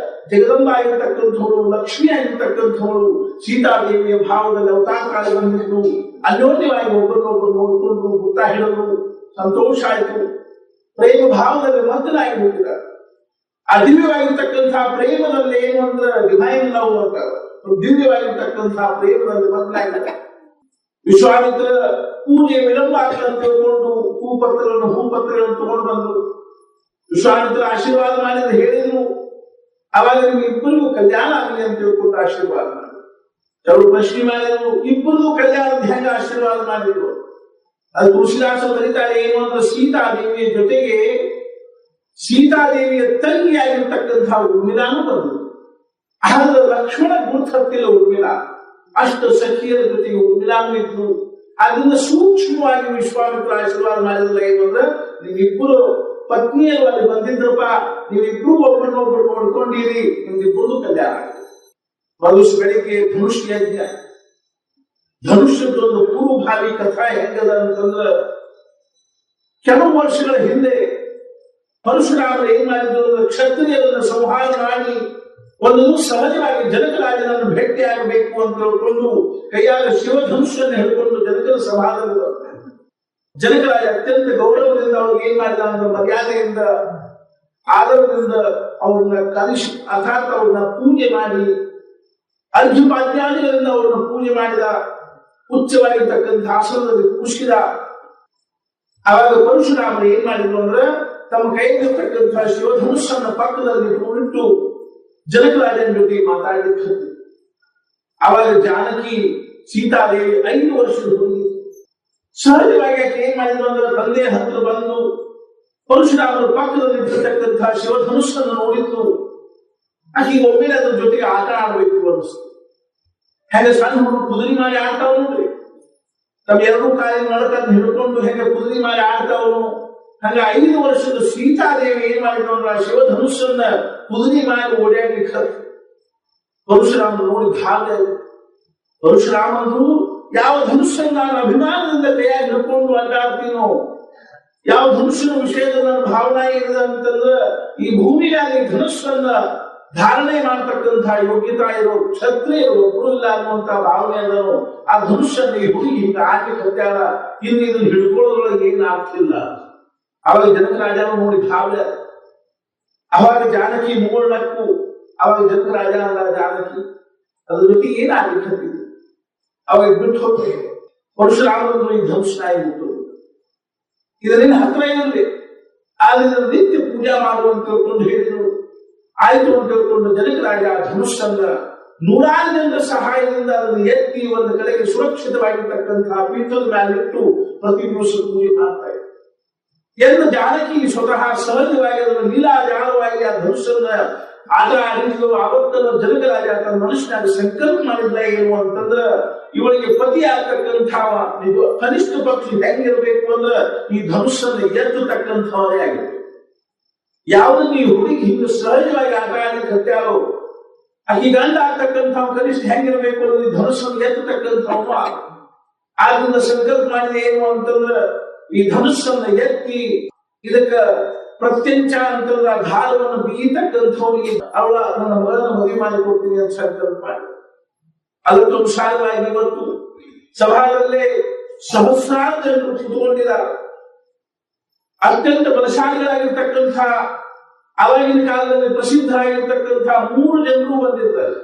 ಜಗದಂಬ ಆಗಿರ್ತಕ್ಕಂಥವಳು, ಲಕ್ಷ್ಮಿ ಆಗಿರ್ತಕ್ಕಂಥವಳು ಸೀತಾದೇವಿಯ ಭಾವದಲ್ಲಿ ಅವತಾರ ಬಂದಿದ್ದು ಅನ್ಯೋನ್ಯವಾಗಿ ಒಬ್ಬರನ್ನೊಬ್ಬರು ನೋಡಿಕೊಂಡು ಗುತ್ತ ಹೇಳಿದ್ರು. ಸಂತೋಷ ಆಯಿತು. ಪ್ರೇಮ ಭಾವದಲ್ಲಿ ಮಗ್ನಾಗಿಬಿಟ್ಟಿದ್ದಾರೆ. ಆ ದಿವ್ಯವಾಗಿರ್ತಕ್ಕಂತಹ ಪ್ರೇಮದಲ್ಲಿ ಏನು ಅಂದ್ರೆ ಡಿವೈನ್ ಲವ್ ಅಂತ, ದಿವ್ಯವಾಗಿರ್ತಕ್ಕಂತಹ ಪ್ರೇಮದಲ್ಲಿ ಮಗ್ನಾಗಿದ್ದಾರೆ. ವಿಶ್ವಾಮಿತ್ರ ಪೂಜೆ ವಿಳಂಬ ಅಂತ ತಿಳ್ಕೊಂಡು ಹೂಪತ್ರಗಳನ್ನು ತಗೊಂಡು ಬಂದ್ರು. ವಿಶ್ವಾಮಿತ್ರ ಆಶೀರ್ವಾದ ಮಾಡಿದ್ರೆ ಹೇಳಿದ್ರು, ಅವಾಗ ನಿಮ್ಗೆ ಇಬ್ಬರಿಗೂ ಕಲ್ಯಾಣ ಆಗಲಿ ಅಂತ ತಿಳ್ಕೊಂಡು ಆಶೀರ್ವಾದ ಮಾಡಿದ್ರು. ಕೆಲವು ಪ್ರಶ್ನೆ ಮಾಡಿದ್ರು, ಇಬ್ಬರಿಗೂ ಕಲ್ಯಾಣದ ಹೆಂಗ ಆಶೀರ್ವಾದ ಮಾಡಿದ್ರು? ಅದು ತುಳಸಿದಾಸರು ಬರೀತಾರೆ ಏನು ಅಂದ್ರೆ, ಸೀತಾದೇವಿಯ ಜೊತೆಗೆ ಸೀತಾದೇವಿಯ ತಂಗಿಯಾಗಿರ್ತಕ್ಕಂತಹ ಉರ್ಮಿಲಾನು ಬಂದರು. ಆದ್ರೆ ಲಕ್ಷ್ಮಣ ಗುರುತಿಲ್ಲ ಉರ್ಮಿಲಾ, ಅಷ್ಟು ಸಖಿಯರ ಜೊತೆಗೆ ಉರ್ಮಿಲಾನು ಇದ್ರು. ಅದನ್ನ ಸೂಕ್ಷ್ಮವಾಗಿ ವಿಶ್ವಾಮಿತ್ರ ಆಶೀರ್ವಾದ ಮಾಡಿದ್ರೆ ಏನು ಅಂದ್ರೆ, ನೀವಿಬ್ಬರು ಪತ್ನಿಯರು ಅಲ್ಲಿ ಬಂದಿದ್ರಪ್ಪ, ನೀವಿಬ್ರು ಒಬ್ಬರನ್ನೊಬ್ಬರು ನೋಡ್ಕೊಂಡಿರಿ, ನಿಮ್ಗಿಬ್ಬರು ಕಲ್ಯಾಣ. ಮರುಸ್ ಬೆಳಿಗ್ಗೆ ಧನುಷ್ ಯಜ್ಞ. ಧನುಷ್ಯದೊಂದು ಪೂರ್ವಭಾವಿ ಕಥಾ ಹೆಂಗದ ಅಂತಂದ್ರ, ಕೆಲವು ವರ್ಷಗಳ ಹಿಂದೆ ಪರಶುರಾಮರು ಏನ್ ಮಾಡಿದ್ರು, ಕ್ಷತ್ರಿಯರನ್ನ ಸಂಹಾರ ಮಾಡಿ ಒಂದು ಸಹಜವಾಗಿ ಜನಕರಾಜನನ್ನು ಭೇಟಿಯಾಗಬೇಕು ಅಂತ ಹೇಳ್ಕೊಂಡು ಕೈಯಾಗ ಶಿವಧನುಷ್ಯನ್ನು ಹಿಡ್ಕೊಂಡು ಜನಕರ ಸಭಾದಲ್ಲಿ ಜನಕರಾಜ ಅತ್ಯಂತ ಗೌರವದಿಂದ ಅವ್ರಿಗೆ ಏನ್ ಮಾಡಿದ ಅಂದ್ರೆ, ಮರ್ಯಾದೆಯಿಂದ ಆದರದಿಂದ ಅವ್ರನ್ನ ಕಲಿಸಿ ಅರ್ಥಾತ್ ಅವ್ರನ್ನ ಪೂಜೆ ಮಾಡಿ ಅರ್ಘ್ಯಪಾದ್ಯಾದಿಗಳಿಂದ ಅವ್ರನ್ನ ಪೂಜೆ ಮಾಡಿದ. ಉಚ್ಚವಾಗಿರ್ತಕ್ಕಂಥ ಆಸನದಲ್ಲಿ ಕೂಸಿದ. ಆವಾಗ ಪರಶುರಾಮರು ಏನ್ ಮಾಡಿದ್ರು ಅಂದ್ರೆ, ತಮ್ಮ ಕೈಗಿರ್ತಕ್ಕಂಥ ಶಿವಧನುಷನ್ನ ಪಕ್ಕದಲ್ಲಿ ಇಟ್ಟು ಜನಕರಾಜನ ಜೊತೆ ಮಾತಾಡಲಿಕ್ಕೆ. ಆವಾಗ ಜಾನಕಿ ಸೀತಾದೇವಿ 5 ವರ್ಷದ ಹುಡುಗಿ. ಸಹಜವಾಗಿ ಆಕೆ ಏನ್ ಮಾಡಿದ್ರು ಅಂದ್ರೆ, ತಂದೆ ಹತ್ರ ಬಂದು ಪರಶುರಾಮರ ಪಕ್ಕದಲ್ಲಿ ಇಟ್ಟಿರ್ತಕ್ಕಂಥ ಶಿವಧನುಷನ್ನು ನೋಡಿದ್ದು. ಆಕೆ ಒಮ್ಮೆ ಅದ್ರ ಜೊತೆಗೆ ಆಟ ಆಡ್ಬೇಕು ಅನಿಸ್ತು. ಹೆಂಗ ಸಣ್ಣ ಹುಡುಗ ಕುದುರೆ ಮಾಡಿ ಆಡ್ತಾವ್ ನೋಡ್ರಿ, ತಮ್ಮ 2 ಕಾಲಿನ ನಡಕನ್ನು ಹಿಡ್ಕೊಂಡು ಹೆಂಗ ಕುದುರೆ ಮಾಡಿ ಆಡ್ತಾವನು, ಹಂಗ 5 ವರ್ಷದ ಸೀತಾದೇವಿ ಏನ್ ಮಾಡಿದ್ರು ಅಂದ್ರೆ, ಶಿವಧನುಷನ್ನ ಕುದುರೆ ಮಾಡಿ ಓಡಾಡ್ಲಿಕ್ಕೆ ಪರಶುರಾಮರು ನೋಡಿ ಗಾಬರಿ. ಪರಶುರಾಮರು ಯಾವ ಧನುಷನ್ನು ನಾನು ಅಭಿಮಾನದಿಂದ ಕೈಯಾಗಿ ಹಿಡ್ಕೊಂಡು ಅಡ್ಡಾಡ್ತೀನೋ, ಯಾವ ಧನುಷನ ವಿಷಯದ ನನ್ನ ಭಾವನೆ ಇದೆ ಅಂತಂದ್ರೆ, ಈ ಭೂಮಿಗಾಗಿ ಧನುಷನ್ನ ಧಾರಣೆ ಮಾಡತಕ್ಕಂತಹ ಯೋಗ್ಯತಾ ಇರೋ ಕ್ಷತ್ರಿಯರು ಒಬ್ಬರು ಇಲ್ಲ ಅನ್ನುವಂತ ಭಾವನೆ ಅದನ್ನು ಆ ಧನುಷ್ಯನ್ನು ಈ ಹುಡುಗಿ ಹಿಂಗ ಆಕೆ ಕತ್ಯಾಳ, ಇನ್ನು ಇದನ್ನು ಹಿಡ್ಕೊಳ್ಳೋದ್ರೊಳಗೆ ಏನು ಆಗ್ತಿಲ್ಲ. ಅವಾಗ ಜನಕರಾಜ ನೋಡಿ ಗಾಬರಿ. ಅವಾಗ ಜಾನಕಿ ಮೂರ್ನಕ್ಕು. ಅವಾಗ ಜನಕರಾಜ ಅಲ್ಲ ಜಾನಕಿ, ಅದ್ರ ಜೊತೆಗೆ ಏನಾಗಲಿಕ್ಕೆ ಅವಾಗ ಬಿಟ್ಟು ಹೋಗ್ತೇವೆ. ಪರಶುರಾಮರು ಈ ಧನುಷ್ನಾಯಿ ಬಿಟ್ಟು ಇದರಿಂದ ಹತ್ರ ಇರಲಿ, ಆದ್ರೆ ನಿತ್ಯ ಪೂಜಾ ಮಾಡುವಂತ ತಿಳ್ಕೊಂಡು ಹೇಳಿದ್ರು. ಆಯ್ತು ಅಂತ ತಿಳ್ಕೊಂಡು ಜನಕರಾಜ ಧನುಷನ್ನ 100 ಜನರ ಸಹಾಯದಿಂದ ಅದನ್ನು ಎತ್ತಿ ಒಂದು ಕಡೆಗೆ ಸುರಕ್ಷಿತವಾಗಿರ್ತಕ್ಕಂತಹ ಪೀಠದ ಮೇಲಿಟ್ಟು ಪ್ರತಿ ದಿವಸ ಪೂಜೆ ಮಾಡ್ತಾ ಇದ್ರು. ಎಂದು ಜಾನಕಿ ಸ್ವತಃ ಸಹಜವಾಗಿ ಅದನ್ನು ಲೀಲಾಜಾಲವಾಗಿ ಆ ಧನುಷನ್ನ ಆಟ ಆಡಿದ್ರು. ಅವತ್ತನ್ನು ಜನಕರಾಜ ತನ್ನ ಮನುಷ್ಯನಾಗ ಸಂಕಲ್ಪ ಮಾಡಿದ್ದ ಏನು ಅಂತಂದ್ರ, ಇವಳಿಗೆ ಪತಿ ಆಗ್ತಕ್ಕಂಥವ ಕನಿಷ್ಠ ಪಕ್ಷ ಹೆಂಗಿರ್ಬೇಕು ಅಂದ್ರೆ ಈ ಧನುಷನ್ನು ಎತ್ತತಕ್ಕಂಥವರೇ ಆಗಿರ್ಬೇಕು. ಯಾವುದನ್ನು ಈ ಹುಡುಗಿ ಹಿಂದೆ ಸಹಜವಾಗಿ ಆಟ ಆಡಲಿಕ್ಕೆ ಕತ್ಯಾರೋ, ಆಕಿ ಗಂಡ ಆಗ್ತಕ್ಕಂಥವ್ ಕನಿಷ್ಠ ಹೆಂಗಿರ್ಬೇಕು ಅಂದ್ರೆ ಈ ಧನುಷನ್ನು ಎತ್ತತಕ್ಕಂಥವ. ಆದ್ರಿಂದ ಸಂಕಲ್ಪ ಮಾಡಿದ ಏನು ಅಂತಂದ್ರ, ಈ ಧನುಷನ್ನು ಎತ್ತಿ ಇದಕ್ಕ ಪ್ರತ್ಯಂಚ ಅಂತಂದ್ರ ಧಾರವನ್ನು ಬೀತಕ್ಕಂಥವನಿಗೆ ಅವಳ ನನ್ನ ಮಗನ ಮದುವೆ ಮಾಡಿಕೊಡ್ತೀನಿ ಅಂತ ಸಂಕಲ್ಪ ಮಾಡಿ. ಅದಕ್ಕನುಸಾರವಾಗಿ ಇವತ್ತು ಸಭಾದಲ್ಲೇ ಸಹಸ್ರಾರು ಜನರು ಕೂತ್ಕೊಂಡಿದ್ದಾರೆ. ಅತ್ಯಂತ ಬಲಶಾಲಿಗಳಾಗಿರ್ತಕ್ಕಂಥ ಅವಾಗಿನ ಕಾಲದಲ್ಲಿ ಪ್ರಸಿದ್ಧರಾಗಿರ್ತಕ್ಕಂಥ 3 ಜನರು ಬಂದಿದ್ದಾರೆ.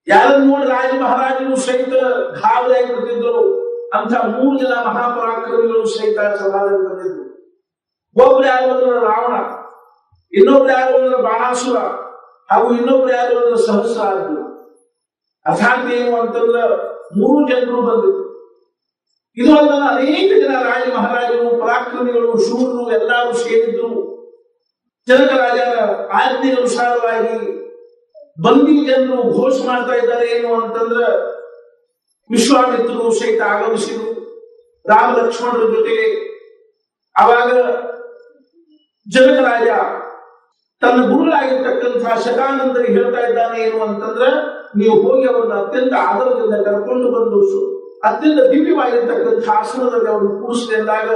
ಯಾರನ್ನು ನೋಡಿ ರಾಜ ಮಹಾರಾಜರು ಸಹಿತ ಗಾಬರಿಯಾಗಿ ಬಿಟ್ಟಿದ್ದರು. ಅಂತ 3 ಜನ ಮಹಾಪರಾಕ್ರಮಿಗಳು ಸಹಿತ ಸಭಾದಲ್ಲಿ ಬಂದಿದ್ರು. ಒಬ್ರು ಯಾರು ಅಂದ್ರೆ ರಾವಣ, ಇನ್ನೊಬ್ರು ಯಾರು ಅಂದ್ರೆ ಬಾಣಾಸುರ, ಹಾಗೂ ಇನ್ನೊಬ್ರು ಯಾರು ಅಂದ್ರೆ ಸಹಸ್ರಾರ್ಜುನ. ಅರ್ಥಾತ್ ಏನು ಅಂತಂದ್ರೆ 3 ಜನರು ಬಂದಿದ್ರು. ಇದು ಅಲ್ಲ, ಅನೇಕ ಜನ ರಾಜ ಮಹಾರಾಜರು, ಪರಾಕ್ರಮಿಗಳು, ಶೂರರು ಎಲ್ಲರೂ ಸೇರಿದ್ರು. ಜನಕರಾಜನ ಆಜ್ಞೆಗನುಸಾರವಾಗಿ ಬಂದಿ ಜನರು ಘೋಷ ಮಾಡ್ತಾ ಇದ್ದಾರೆ ಏನು ಅಂತಂದ್ರೆ, ವಿಶ್ವಾಮಿತ್ರರು ಸಹಿತ ಆಗಮಿಸಿದ್ರು ರಾಮ ಲಕ್ಷ್ಮಣರ ಜೊತೆಗೆ. ಆವಾಗ ಜನಕರಾಜ ತನ್ನ ಗುರುಗಳಾಗಿರ್ತಕ್ಕಂತಹ ಶತಾನಂದರಿಗೆ ಹೇಳ್ತಾ ಇದ್ದಾನೆ ಏನು ಅಂತಂದ್ರೆ, ನೀವು ಹೋಗಿ ಅವರನ್ನ ಅತ್ಯಂತ ಆದರದಿಂದ ಕರ್ಕೊಂಡು ಬಂದು ಅತ್ಯಂತ ದಿವ್ಯವಾಗಿರ್ತಕ್ಕಂಥ ಆಸನದಲ್ಲಿ ಅವರನ್ನು ಕೂರಿಸಿ ಎಂದಾಗ,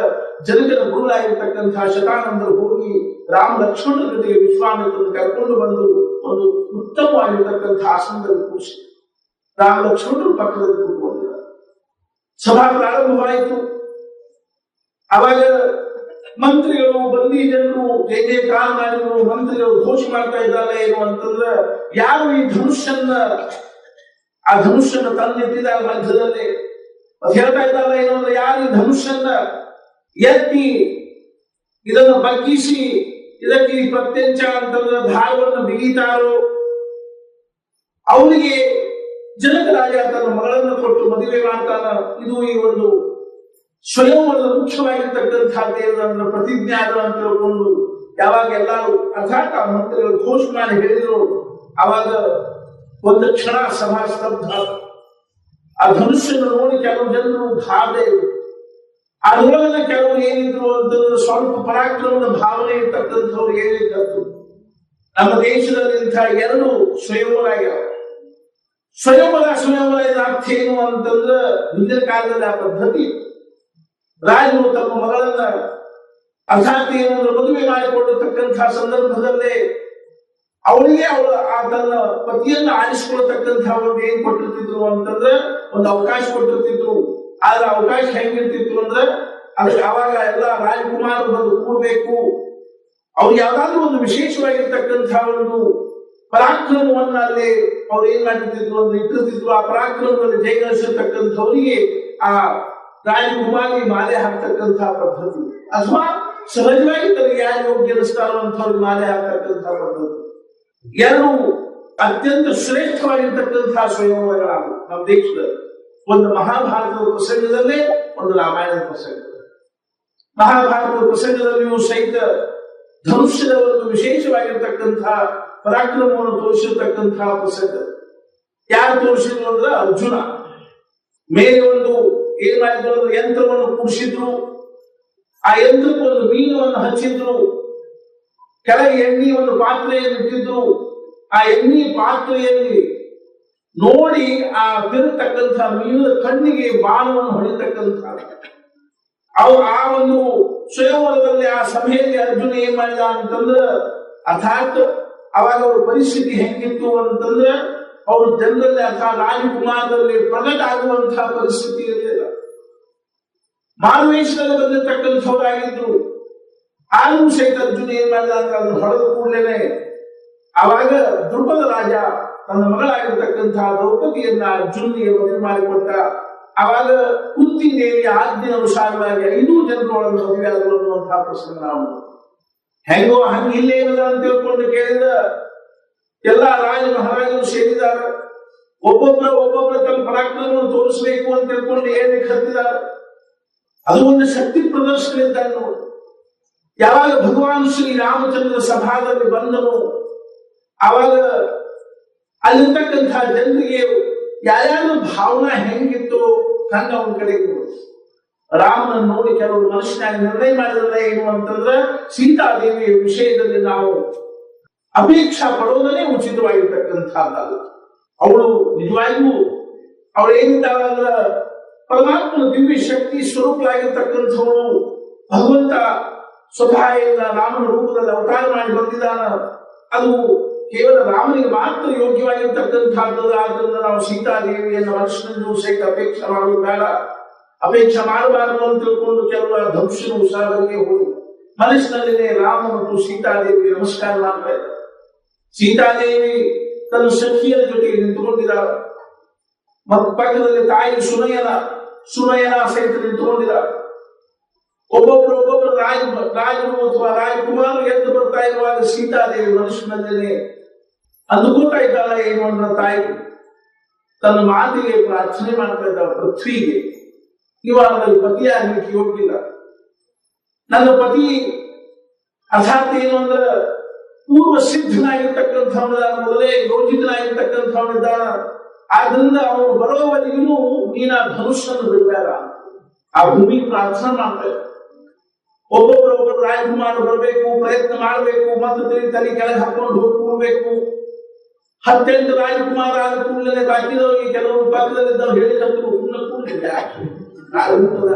ಜನಕರ ಗುರುಗಳಾಗಿರ್ತಕ್ಕಂತಹ ಶತಾನಂದರು ಹೋಗಿ ರಾಮ ಲಕ್ಷ್ಮಣರ ಜೊತೆಗೆ ವಿಶ್ವಾಮಿತ್ರನ್ನು ಕರ್ಕೊಂಡು ಬಂದು ಒಂದು ಉತ್ತಮವಾಗಿರ್ತಕ್ಕಂಥ ಆಸನದಲ್ಲಿ ಕೂರಿಸಿ ರಾಮ ಲಕ್ಷ್ಮಣರು ಪಕ್ಕದಲ್ಲಿ ಕೂತ್ಕೊಂಡಿದ್ದಾರೆ. ಸಭಾ ಪ್ರಾರಂಭವಾಯಿತು. ಅವಾಗ ಮಂತ್ರಿಗಳು ಬಂದಿ ಜನರು ಜಯ ಜಯಕಾರ ಮಾಡಿದ್ರು. ಮಂತ್ರಿಗಳು ಘೋಷಣೆ ಮಾಡ್ತಾ ಇದ್ದಾರೆ ಏನು ಅಂತಂದ್ರೆ, ಯಾರು ಈ ಧನುಷ್ಯನ್ನ ತಂದಿಟ್ಟಿದ್ದಾರೆ ಮಧ್ಯದಲ್ಲಿ ಹೇಳ್ತಾ ಇದ್ದಾರೆ ಏನು ಅಂದ್ರೆ, ಯಾರು ಈ ಧನುಷ್ಯನ್ನ ಎತ್ತಿ ಇದನ್ನು ಬಗ್ಗಿಸಿ ಇದಕ್ಕೆ ಪ್ರತ್ಯಂಚ ಅಂತಂದ್ರೆ ಧಾರವನ್ನು ಬಿಗಿತಾರೋ ಅವರಿಗೆ ಜನಕ ರಾಜ ತನ್ನ ಮಗಳನ್ನು ಕೊಟ್ಟು ಮದುವೆ ಮಾಡ್ತಾನ. ಇದು ಈ ಒಂದು ಸ್ವಯಂವರದ ಮುಖ್ಯವಾಗಿರ್ತಕ್ಕಂಥದ್ದೇನಂದ್ರೆ ಪ್ರತಿಜ್ಞೆ ಆದ ಅಂತ ತಿಳ್ಕೊಂಡು ಯಾವಾಗ ಎಲ್ಲರೂ ಅರ್ಥಾತ್ ಆ ಮಂತ್ರಿಗಳು ಘೋಷಣೆ ಮಾಡಿ ಹೇಳಿದ್ರು, ಅವಾಗ ಒಂದು ಕ್ಷಣ ಸಭಾ ಸ್ತಬ್ಧ. ಆ ಧನುಷ್ಯನ್ನು ನೋಡಿ ಕೆಲವು ಜನರು ಗಾಬರಿ. ಅದರೊಳಗಿನ ಕೆಲವರು ಏನಿದ್ರು ಅಂತಂದ್ರೆ ಸ್ವಲ್ಪ ಪರಾಕ್ರಮದ ಭಾವನೆ ಇರ್ತಕ್ಕಂಥವ್ರು ಏನಿದ್ರು. ನಮ್ಮ ದೇಶದಲ್ಲಿ ಇಂಥ ಎರಡು ಸ್ವಯಂವರ ಆಗ್ಯಾವ. ಸ್ವಯಂವರ ಇದರ ಅರ್ಥ ಏನು ಅಂತಂದ್ರೆ, ಹಿಂದಿನ ಕಾಲದಲ್ಲಿ ಆ ಪದ್ಧತಿ ರಾಜರು ತಮ್ಮ ಮಗಳನ್ನ ಅರ್ಥಾತ್ ಏನಂದ್ರೆ ಮದುವೆ ಮಾಡಿಕೊಟ್ಟಿರ್ತಕ್ಕಂಥ ಸಂದರ್ಭದಲ್ಲೇ ಅವಳಿಗೆ ತನ್ನ ಪತಿಯನ್ನ ಆರಿಸಿಕೊಳ್ತಕ್ಕಂಥ ಒಂದು ಏನ್ ಕೊಟ್ಟಿರ್ತಿದ್ರು ಅಂತಂದ್ರೆ ಒಂದು ಅವಕಾಶ ಕೊಟ್ಟಿರ್ತಿದ್ರು. ಆದ್ರೆ ಅವಕಾಶ ಹೆಂಗಿರ್ತಿತ್ತು ಅಂದ್ರೆ, ಅದಕ್ಕೆ ಅವಾಗ ಎಲ್ಲ ರಾಜಕುಮಾರರು ಬಂದು ಕೂಡಬೇಕು. ಅವ್ರು ಯಾವ್ದಾದ್ರು ಒಂದು ವಿಶೇಷವಾಗಿರ್ತಕ್ಕಂಥ ಒಂದು ಪರಾಕ್ರಮವನ್ನ ಅಲ್ಲಿ ಅವ್ರು ಏನ್ ಮಾಡಿರ್ತಿದ್ರು ಅಂದ್ರೆ ಇಟ್ಟಿರ್ತಿದ್ರು. ಆ ಪರಾಕ್ರಮದಲ್ಲಿ ಜಯಗಳಿಸಿರ್ತಕ್ಕಂಥವರಿಗೆ ಆ ರಾಜಕುಮಾರಿ ಮಾಲೆ ಹಾಕ್ತಕ್ಕಂಥ ಪದ್ಧತಿ, ಅಥವಾ ಸಹಜವಾಗಿ ತನಗೆ ಯಾರು ಯೋಗ್ಯ ಅನಿಸ್ತಾರೋ ಅಂಥವ್ರಿಗೆ ಮಾಲೆ ಹಾಕ್ತಕ್ಕಂಥ ಪದ್ಧತಿ. ಎರಡು ಅತ್ಯಂತ ಶ್ರೇಷ್ಠವಾಗಿರ್ತಕ್ಕಂತಹ ಸ್ವಯಂವರಗಳಾಗು ನಮ್ಮ ದೇಶದಲ್ಲಿ. ಒಂದು ಮಹಾಭಾರತದ ಪ್ರಸಂಗದಲ್ಲೇ, ಒಂದು ರಾಮಾಯಣದ ಪ್ರಸಂಗ. ಮಹಾಭಾರತದ ಪ್ರಸಂಗದಲ್ಲಿಯೂ ಸಹಿತ ಧನುಷ್ಯದ ಒಂದು ವಿಶೇಷವಾಗಿರ್ತಕ್ಕಂತಹ ಪರಾಕ್ರಮವನ್ನು ತೋರಿಸಿರ್ತಕ್ಕಂತಹ ಪ್ರಸಂಗ. ಯಾರು ತೋರಿಸಿದ್ರು ಅಂದ್ರೆ ಅರ್ಜುನ. ಮೇಲೆ ಒಂದು ಏನ್ ಮಾಡಿದ್ರು ಅಂದ್ರೆ ಯಂತ್ರವನ್ನು ಕೂಡಿಸಿದ್ರು. ಆ ಯಂತ್ರಕ್ಕೆ ಒಂದು ಮೀನವನ್ನು ಹಚ್ಚಿದ್ರು. ಕೆಳಗೆ ಎಣ್ಣೆ ಒಂದು ಪಾತ್ರೆಯನ್ನು ಇಟ್ಟಿದ್ರು. ಆ ಎಣ್ಣೆ ಪಾತ್ರೆಯಲ್ಲಿ ನೋಡಿ ಆ ತಿರುಗತಕ್ಕಂಥ ಮೀನಿನ ಕಣ್ಣಿಗೆ ಬಾಣವನ್ನು ಹೊಡಿತಕ್ಕಂಥ ಅವ್ರು ಆ ಒಂದು ಸ್ವಯಂವರದಲ್ಲಿ ಆ ಸಭೆಯಲ್ಲಿ ಅರ್ಜುನ ಏನ್ ಮಾಡಿದ ಅಂತಂದ್ರೆ, ಅರ್ಥಾತ್ ಅವಾಗ ಅವ್ರ ಪರಿಸ್ಥಿತಿ ಹೆಂಗಿತ್ತು ಅಂತಂದ್ರೆ, ಅವರು ಜನರಲ್ಲಿ ಅರ್ಥಾತ್ ರಾಜಕುಮಾರದಲ್ಲಿ ಪ್ರಗಟ ಆಗುವಂತಹ ಪರಿಸ್ಥಿತಿ ಇರಲಿಲ್ಲ. ಮಾರುವೇಷದಲ್ಲಿ ಬಂದಿರತಕ್ಕಂಥವರಾಗಿದ್ರು. ಆದರೂ ಸಹಿತ ಅರ್ಜುನ ಏನ್ ಮಾಡಿದ ಅಂದ್ರೆ ಅದನ್ನು ಹೊಡೆದ ಕೂಡಲೇ ಆವಾಗ ದ್ರುಪದ ರಾಜ ತನ್ನ ಮಗಳಾಗಿರ್ತಕ್ಕಂತಹ ದ್ರೌಪದಿಯನ್ನ ಅರ್ಜುನಿಗೆ ಮದುವೆ ಮಾಡಿಕೊಟ್ಟ. ಆವಾಗ ಕುಂತಿ ದೇವಿಯ ಆಜ್ಞೆ ಅನುಸಾರವಾಗಿ 5 ಜನರೊಳಗೆ ಮದುವೆ ಆದರು ಅನ್ನುವಂತಹ ಪ್ರಸಂಗ ನಾವು ಹೆಂಗೋ ಹಂಗ ಇಲ್ಲೇನದ ಅಂತ ತಿಳ್ಕೊಂಡು ಕೇಳಿದ ಎಲ್ಲ ರಾಜ ಮಹಾರಾಜರು ಸೇರಿದ್ದಾರೆ. ಒಬ್ಬೊಬ್ಬರ ತಮ್ಮ ಪರಾಕ್ರಮವನ್ನು ತೋರಿಸಬೇಕು ಅಂತ ತಿಳ್ಕೊಂಡು ಏನಕ್ಕೆ ಹತ್ತಿದ್ದಾರೆ. ಅದು ಒಂದು ಶಕ್ತಿ ಪ್ರದರ್ಶನ ಇದ್ದಾಗ ನೋಡಿ. ಯಾವಾಗ ಭಗವಾನ್ ಶ್ರೀ ರಾಮಚಂದ್ರ ಸಭಾದಲ್ಲಿ ಬಂದನು, ಆವಾಗ ಅಲ್ಲಿರ್ತಕ್ಕಂಥ ಜನರಿಗೆ ಯಾರ್ಯಾರು ಭಾವನಾ ಹೆಂಗಿತ್ತು ಹಂಗ ಅವನ ಕಡೆಗೆ ರಾಮನನ್ನು ನೋಡಿ ಕೆಲವರು ಮನುಷ್ಯನಾಗಿ ನಿರ್ಣಯ ಮಾಡಿದ್ರೆ ಏನು ಅಂತಂದ್ರೆ, ಸೀತಾದೇವಿಯ ವಿಷಯದಲ್ಲಿ ನಾವು ಅಪೇಕ್ಷಾ ಪಡೋದನ್ನೇ ಉಚಿತವಾಗಿರ್ತಕ್ಕಂಥದ್ದಲ್ಲ. ಅವಳು ನಿಜವಾಗಿಯೂ ಅವಳು ಏನಿದ್ದಾಳೆ ಅಂದ್ರೆ ಪರಮಾತ್ಮನ ದಿವ್ಯ ಶಕ್ತಿ ಸ್ವರೂಪವಾಗಿರ್ತಕ್ಕಂಥವಳು. ಭಗವಂತ ಸ್ವತಃ ರಾಮನ ರೂಪದಲ್ಲಿ ಅವತಾರ ಮಾಡಿ ಬಂದಿದ್ದಾನ. ಅದು ಕೇವಲ ರಾಮನಿಗೆ ಮಾತ್ರ ಯೋಗ್ಯವಾಗಿರ್ತಕ್ಕಂಥದ್ದು. ಆದ್ದರಿಂದ ನಾವು ಸೀತಾದೇವಿಯನ್ನು ಮನುಷ್ಯನನ್ನು ಸಹಿತ ಅಪೇಕ್ಷೆ ಮಾಡೋದು ಬೇಡ, ಅಪೇಕ್ಷೆ ಮಾಡಬಾರದು ಅಂತ ತಿಳ್ಕೊಂಡು ಕೆಲವರು ಧನುಷ್ಯನ ಉತ್ಸಾಹಗಳಿಗೆ ಹೋಗಿ ಮನಸ್ಸಿನಲ್ಲಿನೇ ರಾಮ ಮತ್ತು ಸೀತಾದೇವಿಗೆ ನಮಸ್ಕಾರ ಮಾಡ್ತಾ ಇದ್ದಾರೆ. ಸೀತಾದೇವಿ ತನ್ನ ಸಖಿಯರ ಜೊತೆಗೆ ನಿಂತುಕೊಂಡಿದ್ದಾಳೆ. ಮತ್ತು ಪಕ್ಕದಲ್ಲಿ ತಾಯಿ ಸುನಯನ ಸಹಿತ ನಿಂತುಕೊಂಡಿದ್ದಾಳೆ. ಒಬ್ಬೊಬ್ಬರು ರಾಜರು ಅಥವಾ ರಾಜಕುಮಾರರು ಎದ್ದು ಬರ್ತಾ ಇರುವಾಗ ಸೀತಾದೇವಿ ಮನುಷ್ಯನಲ್ಲೇ ಅಂದುಕೊಳ್ತಾ ಇದ್ದಾಳೆ ಏನು ಅಂದ್ರೆ, ತಾಯಿ ತನ್ನ ಮಾತಿಗೆ ಪ್ರಾರ್ಥನೆ ಮಾಡ್ತಾ ಇದ್ದಾಳೆ ಪೃಥ್ವಿಗೆ. ಇವಾಗ ನನಗೆ ಪತಿಯಾಗಲಿಕ್ಕೆ ಯೋಗ್ಯಿಲ್ಲ. ನನ್ನ ಪತಿ ಅರ್ಥಾತ್ ಏನು ಅಂದ್ರೆ ಪೂರ್ವ ಸಿದ್ಧನಾಗಿರ್ತಕ್ಕಂಥವನಿದ್ದಾನ, ಮೊದಲೇ ಯೋಜಿತನಾಗಿರ್ತಕ್ಕಂಥವನಿದ್ದಾನ. ಆದ್ರಿಂದ ಅವನು ಬರೋವರೆಗೂ ನೀನ ಧನುಷ್ಯನ್ನು ಬಿಡಬೇಡ. ಆ ಭೂಮಿ ಪ್ರಾರ್ಥನೆ ಮಾಡ್ತಾ ಇದ್ದ. ಒಬ್ಬೊಬ್ಬರು ರಾಜಕುಮಾರರು ಬರಬೇಕು, ಪ್ರಯತ್ನ ಮಾಡಬೇಕು, ಮತ್ತೆ ತಲೆ ಕೆಳಗೆ ಹಾಕೊಂಡು ಹೋಗ್ಬೇಕು. 18 ರಾಜಕುಮಾರ ಆದ ಕೂಡಲೇ ಬಾಕಿದವರಿಗೆ ಕೆಲವರು ಪಕ್ಕದಲ್ಲಿದ್ದವ್ರು ಹೇಳಿದ್ರು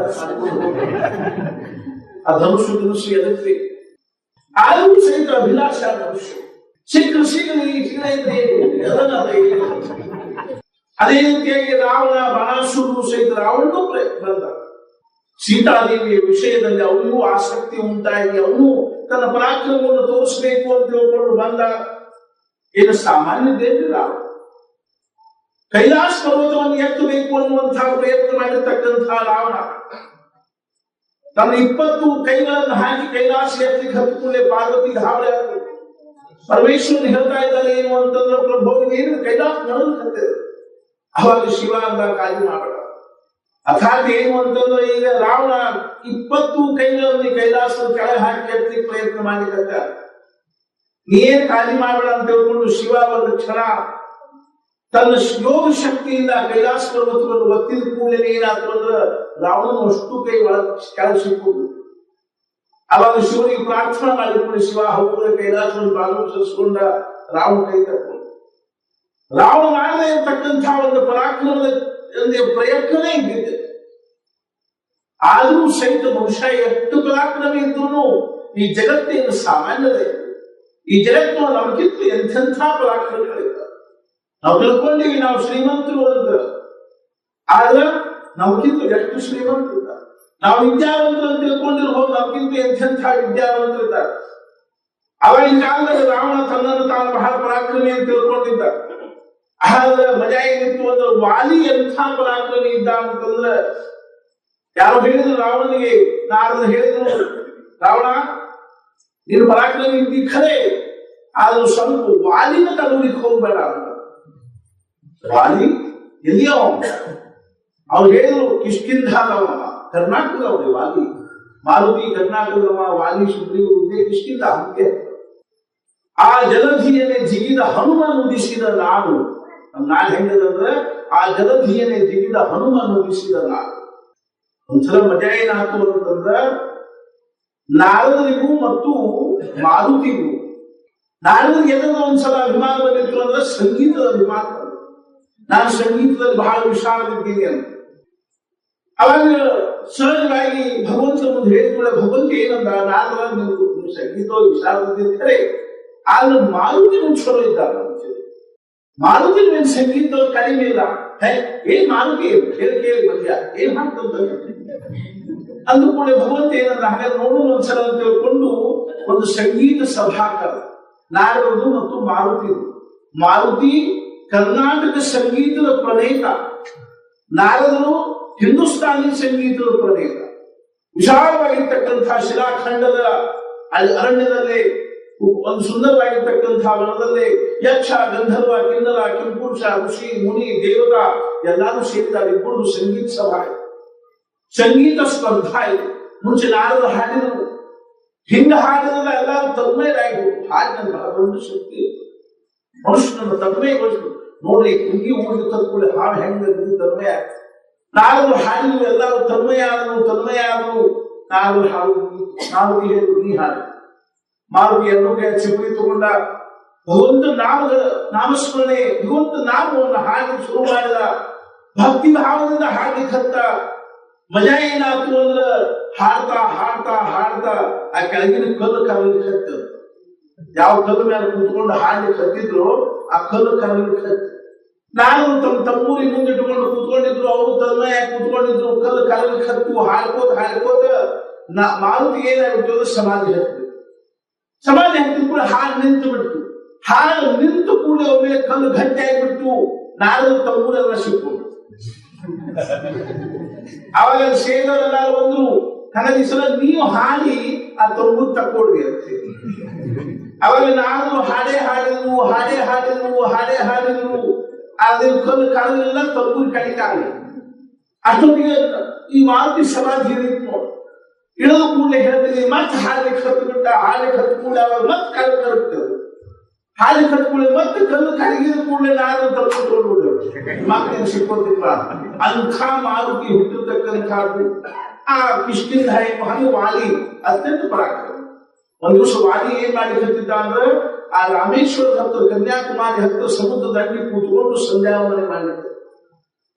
ಆ ಧನುಷು ಎದಕ್ಕೆ ಆದರೂ ಸಹಿತ ಅಭಿಲಾಷ ಧನುಷು. ಸಿಕ್ಕರು ಸಿಗಲಿ ಸಿಗಲಿ ಅದೇ ರೀತಿಯಾಗಿ ರಾವಣ ಬಾಣಾಸುರನು ಸಹಿತ ರಾವಣನು ಬಂದ. ಸೀತಾದೇವಿಯ ವಿಷಯದಲ್ಲಿ ಅವನಿಗೂ ಆಸಕ್ತಿ ಉಂಟಾಗಿ ಅವನು ತನ್ನ ಪರಾಕ್ರಮವನ್ನು ತೋರಿಸಬೇಕು ಅಂತ ತಿಳ್ಕೊಂಡು ಬಂದ. ಏನು ಸಾಮಾನ್ಯದೇನು ರಾವಣ ಕೈಲಾಸ ಪರ್ವತವನ್ನು ಎತ್ತಬೇಕು ಅನ್ನುವಂತಹ ಪ್ರಯತ್ನ ಮಾಡಿರ್ತಕ್ಕಂತಹ ರಾವಣ ತನ್ನ 20 ಕೈಗಳನ್ನು ಹಾಕಿ ಕೈಲಾಸ ಎತ್ತಲಿಕ್ಕೆ ಹತ್ತುಕೊಂಡೆ ಪಾರ್ವತಿ ಗಾಬರಿ ಆಗ್ತದೆ. ಪರಮೇಶ್ವರನ್ ಹೇಳ್ತಾ ಇದ್ದಾನೆ ಏನು ಅಂತಂದ್ರೆ ಪ್ರಭು ಏನು ಕೈಲಾಸ ನಡೆದ. ಅವಾಗ ಶಿವ ಅಂತ ಕಾಳಜಿ ಮಾಡಬೇಡ. ಅರ್ಥಾತ್ ಏನು ಅಂತಂದ್ರೆ ಈಗ ರಾವಣ 20 ಕೈಗಳಲ್ಲಿ ಕೈಲಾಸದ ಕೆಳಗೆ ಹಾಕಿ ಎತ್ತಲಿಕ್ಕೆ ಪ್ರಯತ್ನ ಮಾಡಿದಂತ ನೀನ್ ಕಾಳಜಿ ಮಾಡಬೇಡ ಅಂತ ಹೇಳ್ಕೊಂಡು ಶಿವ ಒಂದು ಕ್ಷಣ ತನ್ನ ಯೋಗ ಶಕ್ತಿಯಿಂದ ಕೈಲಾಸ ಪರ್ವತವನ್ನು ಒತ್ತಿದ ಕೂಡಲೇ ಏನಾದ್ರು ಅಂದ್ರೆ ರಾವಣನ ಅಷ್ಟು ಕೈ ಕೆಳಗೆ ಸಿಕ್ಕೊಂಡು ಅವಾಗ ಶಿವನಿಗೆ ಪ್ರಾರ್ಥನಾ ಮಾಡಿಕೊಂಡು ಶಿವ ಹೋಗುವ ಕೈಲಾಸವನ್ನು ಭಾಗವಹಿಸಿಕೊಂಡ ರಾವಣ ಕೈ ತಕ್ಕೊಂಡು ರಾವಣ ಮಾಡದೇ ಇರತಕ್ಕಂತಹ ಒಂದು ಪರಾಕ್ರಮದ ಪ್ರಯತ್ನವೇ ಇದ್ದಿದೆ. ಆದರೂ ಸಹಿತ ಮನುಷ್ಯ ಎಷ್ಟು ಪರಾಕ್ರಮ ಇದ್ರೂ ಈ ಜಗತ್ತೇನು ಸಾಮಾನ್ಯದೇ. ಈ ಜಗತ್ತು ನಮಗಿಂತ ಎಂಥೆಂಥ ಪರಾಕ್ರಮಗಳಿದ್ದಾರೆ. ನಾವು ತಿಳ್ಕೊಂಡಿವಿ ನಾವು ಶ್ರೀಮಂತರು ಅಂತ, ಆದ್ರೆ ನಮಗಿಂತ ಎಷ್ಟು ಶ್ರೀಮಂತರಿದ್ದಾರೆ. ನಾವು ವಿದ್ಯಾವಂತರು ಅಂತ ತಿಳ್ಕೊಂಡಿರ್ಬೋದು, ನಮಗಿಂತ ಎಂಥೆಂಥ ವಿದ್ಯಾವಂತರಿದ್ದಾರೆ. ಅವಾಗಿನ ಕಾಲದಲ್ಲಿ ರಾವಣ ತನ್ನನ್ನು ತಾನು ಬಹಳ ಪರಾಕ್ರಮಿ ಅಂತ ತಿಳ್ಕೊಂಡಿದ್ದ. ಆದ್ರೆ ಮಜಾ ಏನಿತ್ತು ಅಂದ್ರೆ ವಾಲಿ ಎಂಥ ಪರಾಕ್ರಮಿ ಇದ್ದ ಅಂತಂದ್ರೆ ಯಾರು ಹೇಳಿದ್ರು ರಾವಣನಿಗೆ, ನಾರದ ಹೇಳಿದ್ರು ರಾವಣ ನೀನು ಪರಾಕ್ರಮಿ ಇದ್ದಿ ಖರೆ, ಆದ್ರೂ ಸ್ವಲ್ಪ ವಾಲಿನ ತಗೊಳ್ಳಿಕ್ಕೆ ಹೋಗ್ಬೇಡ ಅಂತ. ವಾಲಿ ಎಲ್ಲಿಯೋ ಅವ್ರು ಹೇಳಿದ್ರು ಕಿಷ್ಕಿಂಧಾದವ, ಕರ್ನಾಟಕದವ್ರಿ ವಾಲಿ. ಮಾರುತಿ ಕರ್ನಾಟಕದವ, ವಾಲಿ ಸುಗ್ರೀವ ಕಿಷ್ಕಿಂಧ ಹಂಗೆ. ಆ ಜಲಧಿಯನ್ನೇ ಜಿಗಿದ ಹನುಮ ನುಡಿಸಿದ ನಾಡು. ನಾಡು ಹೆಂಗದಂದ್ರೆ ಆ ಜಲಧಿಯನ್ನೇ ಜಿಗಿದ ಹನುಮ ನುಡಿಸಿದ ನಾಡು. ಒಂದ್ಸಲ ಮಜಾ ಏನಾಯ್ತು ಅಂತಂದ್ರ ನಾರದರಿಗೂ ಮತ್ತು ಮಾರುತಿಗೂ, ನಾರದರಿಗೆ ಎಲ್ಲರೂ ಒಂದ್ಸಲ ಅಭಿಮಾನ ಬಂದಿತ್ತು ಅಂದ್ರೆ ಸಂಗೀತದ ಅಭಿಮಾನ. ನಾನು ಸಂಗೀತದಲ್ಲಿ ಬಹಳ ವಿಶಾಲವಿದ್ದೀನಿ ಅಂತ. ಅವಾಗ ಸಹಜವಾಗಿ ಭಗವಂತ ಮುಂದೆ ಹೇಳಿದ್ರೆ ಭಗವಂತ ಏನಂದ, ನಾರದ ನೀವು ಸಂಗೀತ ವಿಶಾಲವಿದ್ದರೆ ಆದ್ರೆ ಮಾರುತಿ ಚಲೋ ಇದ್ದಾರೆ. ಮಾರುತಿ ಸಂಗೀತ ಕಡಿಮೆ ಇಲ್ಲ. ಏನ್ ಮಾರುತಿ ಕೇಳಿ ಬಂದ್ಯಾ ಏನ್ ಹಾಕ್ತಂತ ಅಂದುಕೊಂಡೆ. ಭಗವಂತ ಏನಂದ, ಹಾಗಾದ್ರೆ ನೋಡೋಣ ಒಂದ್ಸಲ ಅಂತ ತಿಳ್ಕೊಂಡು ಒಂದು ಸಂಗೀತ ಸಭಾಕರ ನಾರದರು ಮತ್ತು ಮಾರುತಿ. ಮಾರುತಿ ಕರ್ನಾಟಕ ಸಂಗೀತದ ಪ್ರಣೇತ, ನಾರದರು ಹಿಂದೂಸ್ತಾನಿ ಸಂಗೀತದ ಪ್ರಣೇತ. ವಿಶಾಲವಾಗಿರ್ತಕ್ಕಂತಹ ಶಿಲಾಖಂಡದ ಅರಣ್ಯದಲ್ಲಿ ಒಂದು ಸುಂದರವಾಗಿರ್ತಕ್ಕಂತಹ ವನದಲ್ಲಿ ಯಕ್ಷ, ಗಂಧರ್ವ, ಕಿನ್ನರ, ಕಿಂಪುರುಷ, ಋಷಿ, ಮುನಿ, ದೇವತಾ ಎಲ್ಲರೂ ಸೇರಿದ್ದಾರೆ. ಇಬ್ಬರು ಸಂಗೀತ ಸಭಾ, ಸಂಗೀತ ಸ್ಪರ್ಧಾ ಇದೆ. ಮುಂಚೆ ನಾರದ ಹಾಡಿದರು, ಹಿಂಗ ಹಾಡಿದ್ರೆ ಎಲ್ಲರೂ ತನ್ಮಯರಾಗಿರು. ಹಾಡಿನ ಬಹಳ ದೊಡ್ಡ ಶಕ್ತಿ ಇತ್ತು. ಮನುಷ್ಯನನ್ನು ತನ್ಮಯಗೊಳಿಸಿದ್ರು. ನೋಡಿ ಹುಡುಗಿ ಊರಿಗೆ ಕಲ್ತ್ಕೊಳ್ಳಿ ಹಾಡು ಹೆಂಗ ತನ್ಮಯ. ನಾರದರು ಹಾಡಿದ್ರು, ಎಲ್ಲರೂ ತನ್ಮಯ ಆದರು. ನಾರದರು ಹಾಡು ನಾರದಿ ಹೇಳಿದ್ರು ನೀ ಹಾಡು. ಮಾರುತಿ ಎರಡೂ ಚಿಗುರಿ ತಗೊಂಡ ಭಗವಂತ ನಾಮಸ್ಮರಣೆ, ಭಗವಂತ ನಾಮವನ್ನು ಹಾಡಿ ಶುರು ಮಾಡಿದ. ಭಕ್ತಿ ಭಾವದಿಂದ ಹಾಡ್ಲಿಕ್ಕೆ ಹತ್ತ. ಮಜಾ ಏನಾಯ್ತು ಅಂದ್ರ ಹಾಡ್ತಾ ಹಾಡ್ತಾ ಹಾಡ್ತಾ ಆ ಕೆಳಗಿನ ಕಲ್ಲು ಕರಲಿಕ್ಕೆ ಹತ್ತ. ಯಾವ ಕಲ್ಲು ಮೇಲೆ ಕೂತ್ಕೊಂಡು ಹಾಡ್ಲಿಕ್ಕೆ ಹತ್ತಿದ್ರು ಆ ಕಲ್ಲು ಕರಲಿಕ್ಕೆ ಹತ್ತ. ನಾನು ತಮ್ಮೂರಿ ಮುಂದೆ ಇಟ್ಕೊಂಡು ಕೂತ್ಕೊಂಡಿದ್ರು, ಅವರು ತನ್ಮಯ ಕೂತ್ಕೊಂಡಿದ್ರು. ಕಲ್ಲು ಕರಲಿಕ್ಕೆ ಹತ್ತು ಹಾಡ್ಕೋತ ಮಾರುತಿ ಏನಾಗ್ಬಿಟ್ಟು ಸಮಾಧಿ ಹತ್ತಿದ್ರು. ಸಮಾಧಿ ಹತ್ತಿದ ಕೂಡ ಹಾಡು ನಿಂತು ಬಿಡ್ತು. ಹಾಡು ನಿಂತು ಕೂಡ ಒಮ್ಮೆ ಕಲ್ಲು ಗಟ್ಟಿ ಆಗಿಬಿಟ್ಟು ನಾರದ ತಮ್ಮೂರೆಲ್ಲ ಸಿಕ್ಕೊಂಡು ಅವಾಗ ಸೇದರೆಲ್ಲ ಬಂದ್ರು. ಹಾಗಾಗಿ ಸಲ ನೀವು ಹಾಡಿ ಆ ತಂಬೂರು ತಕ್ಕೊಡ್ರಿ ಅಂತ. ಅವಾಗ ನಾನು ಹಾಡೇ ಹಾಡಿದ್ರು ಅದ್ರ ಕಲ್ಲು ಕಾಲಿಲ್ಲ, ತಂಬೂರು ಕಡಿತಾಗಲಿ. ಅಷ್ಟೊತ್ತಿಗೆ ಈ ಮಾರುತಿ ಸಮಾಧಿ ಇಳಿತು ನೋಡಿ. ಇಳಿದು ಕೂಡಲೇ ಹೇಳ್ತೀನಿ ಮತ್ತೆ ಹಾಡ್ಲಿಕ್ಕೆ ಹತ್ತು ಬಿಟ್ಟ. ಹಾಡ್ಲಿಕ್ಕೆ ಹತ್ತು ಕೂಡಲೇ ಅವಾಗ ಮತ್ತೆ ಕಲ್ಲು ಕರುತ್ತೇವೆ. ಹಾಡ್ಲಿಕ್ಕೆ ಹತ್ತು ಕೂಡಲೇ ಮತ್ತೆ ಕಲ್ಲು ಕರಗಿದ ಕೂಡಲೇ ನಾನು ತಪ್ಪಿಕೊಂಡು ಮಕ್ಕಳಿಗೆ ಸಿಕ್ಕೋದಿಲ್ಲ. ಅಂಥ ಮಾರುತಿ ಹುಟ್ಟಿರ್ತಕ್ಕಂಥದ್ದು ಆ ಕಿಷ್ಕಿಂಧ ಹಂಗೆ ವಾಲಿ ಅತ್ಯಂತ ಪರಾಕ್ರಮ. ಒಂದ್ ದಿವಸ ವಾಲಿ ಏನ್ ಮಾಡಿ ಹತ್ತಿದ್ದ ಅಂದ್ರೆ ಆ ರಾಮೇಶ್ವರದ ಹತ್ತಿರ, ಕನ್ಯಾಕುಮಾರಿ ಹತ್ತಿರ ಸಮುದ್ರ ದಂಡಿ ಕೂತ್ಕೊಂಡು ಸಂಧ್ಯಾವಂದನೆ ಮಾಡಿದ್ದೆ.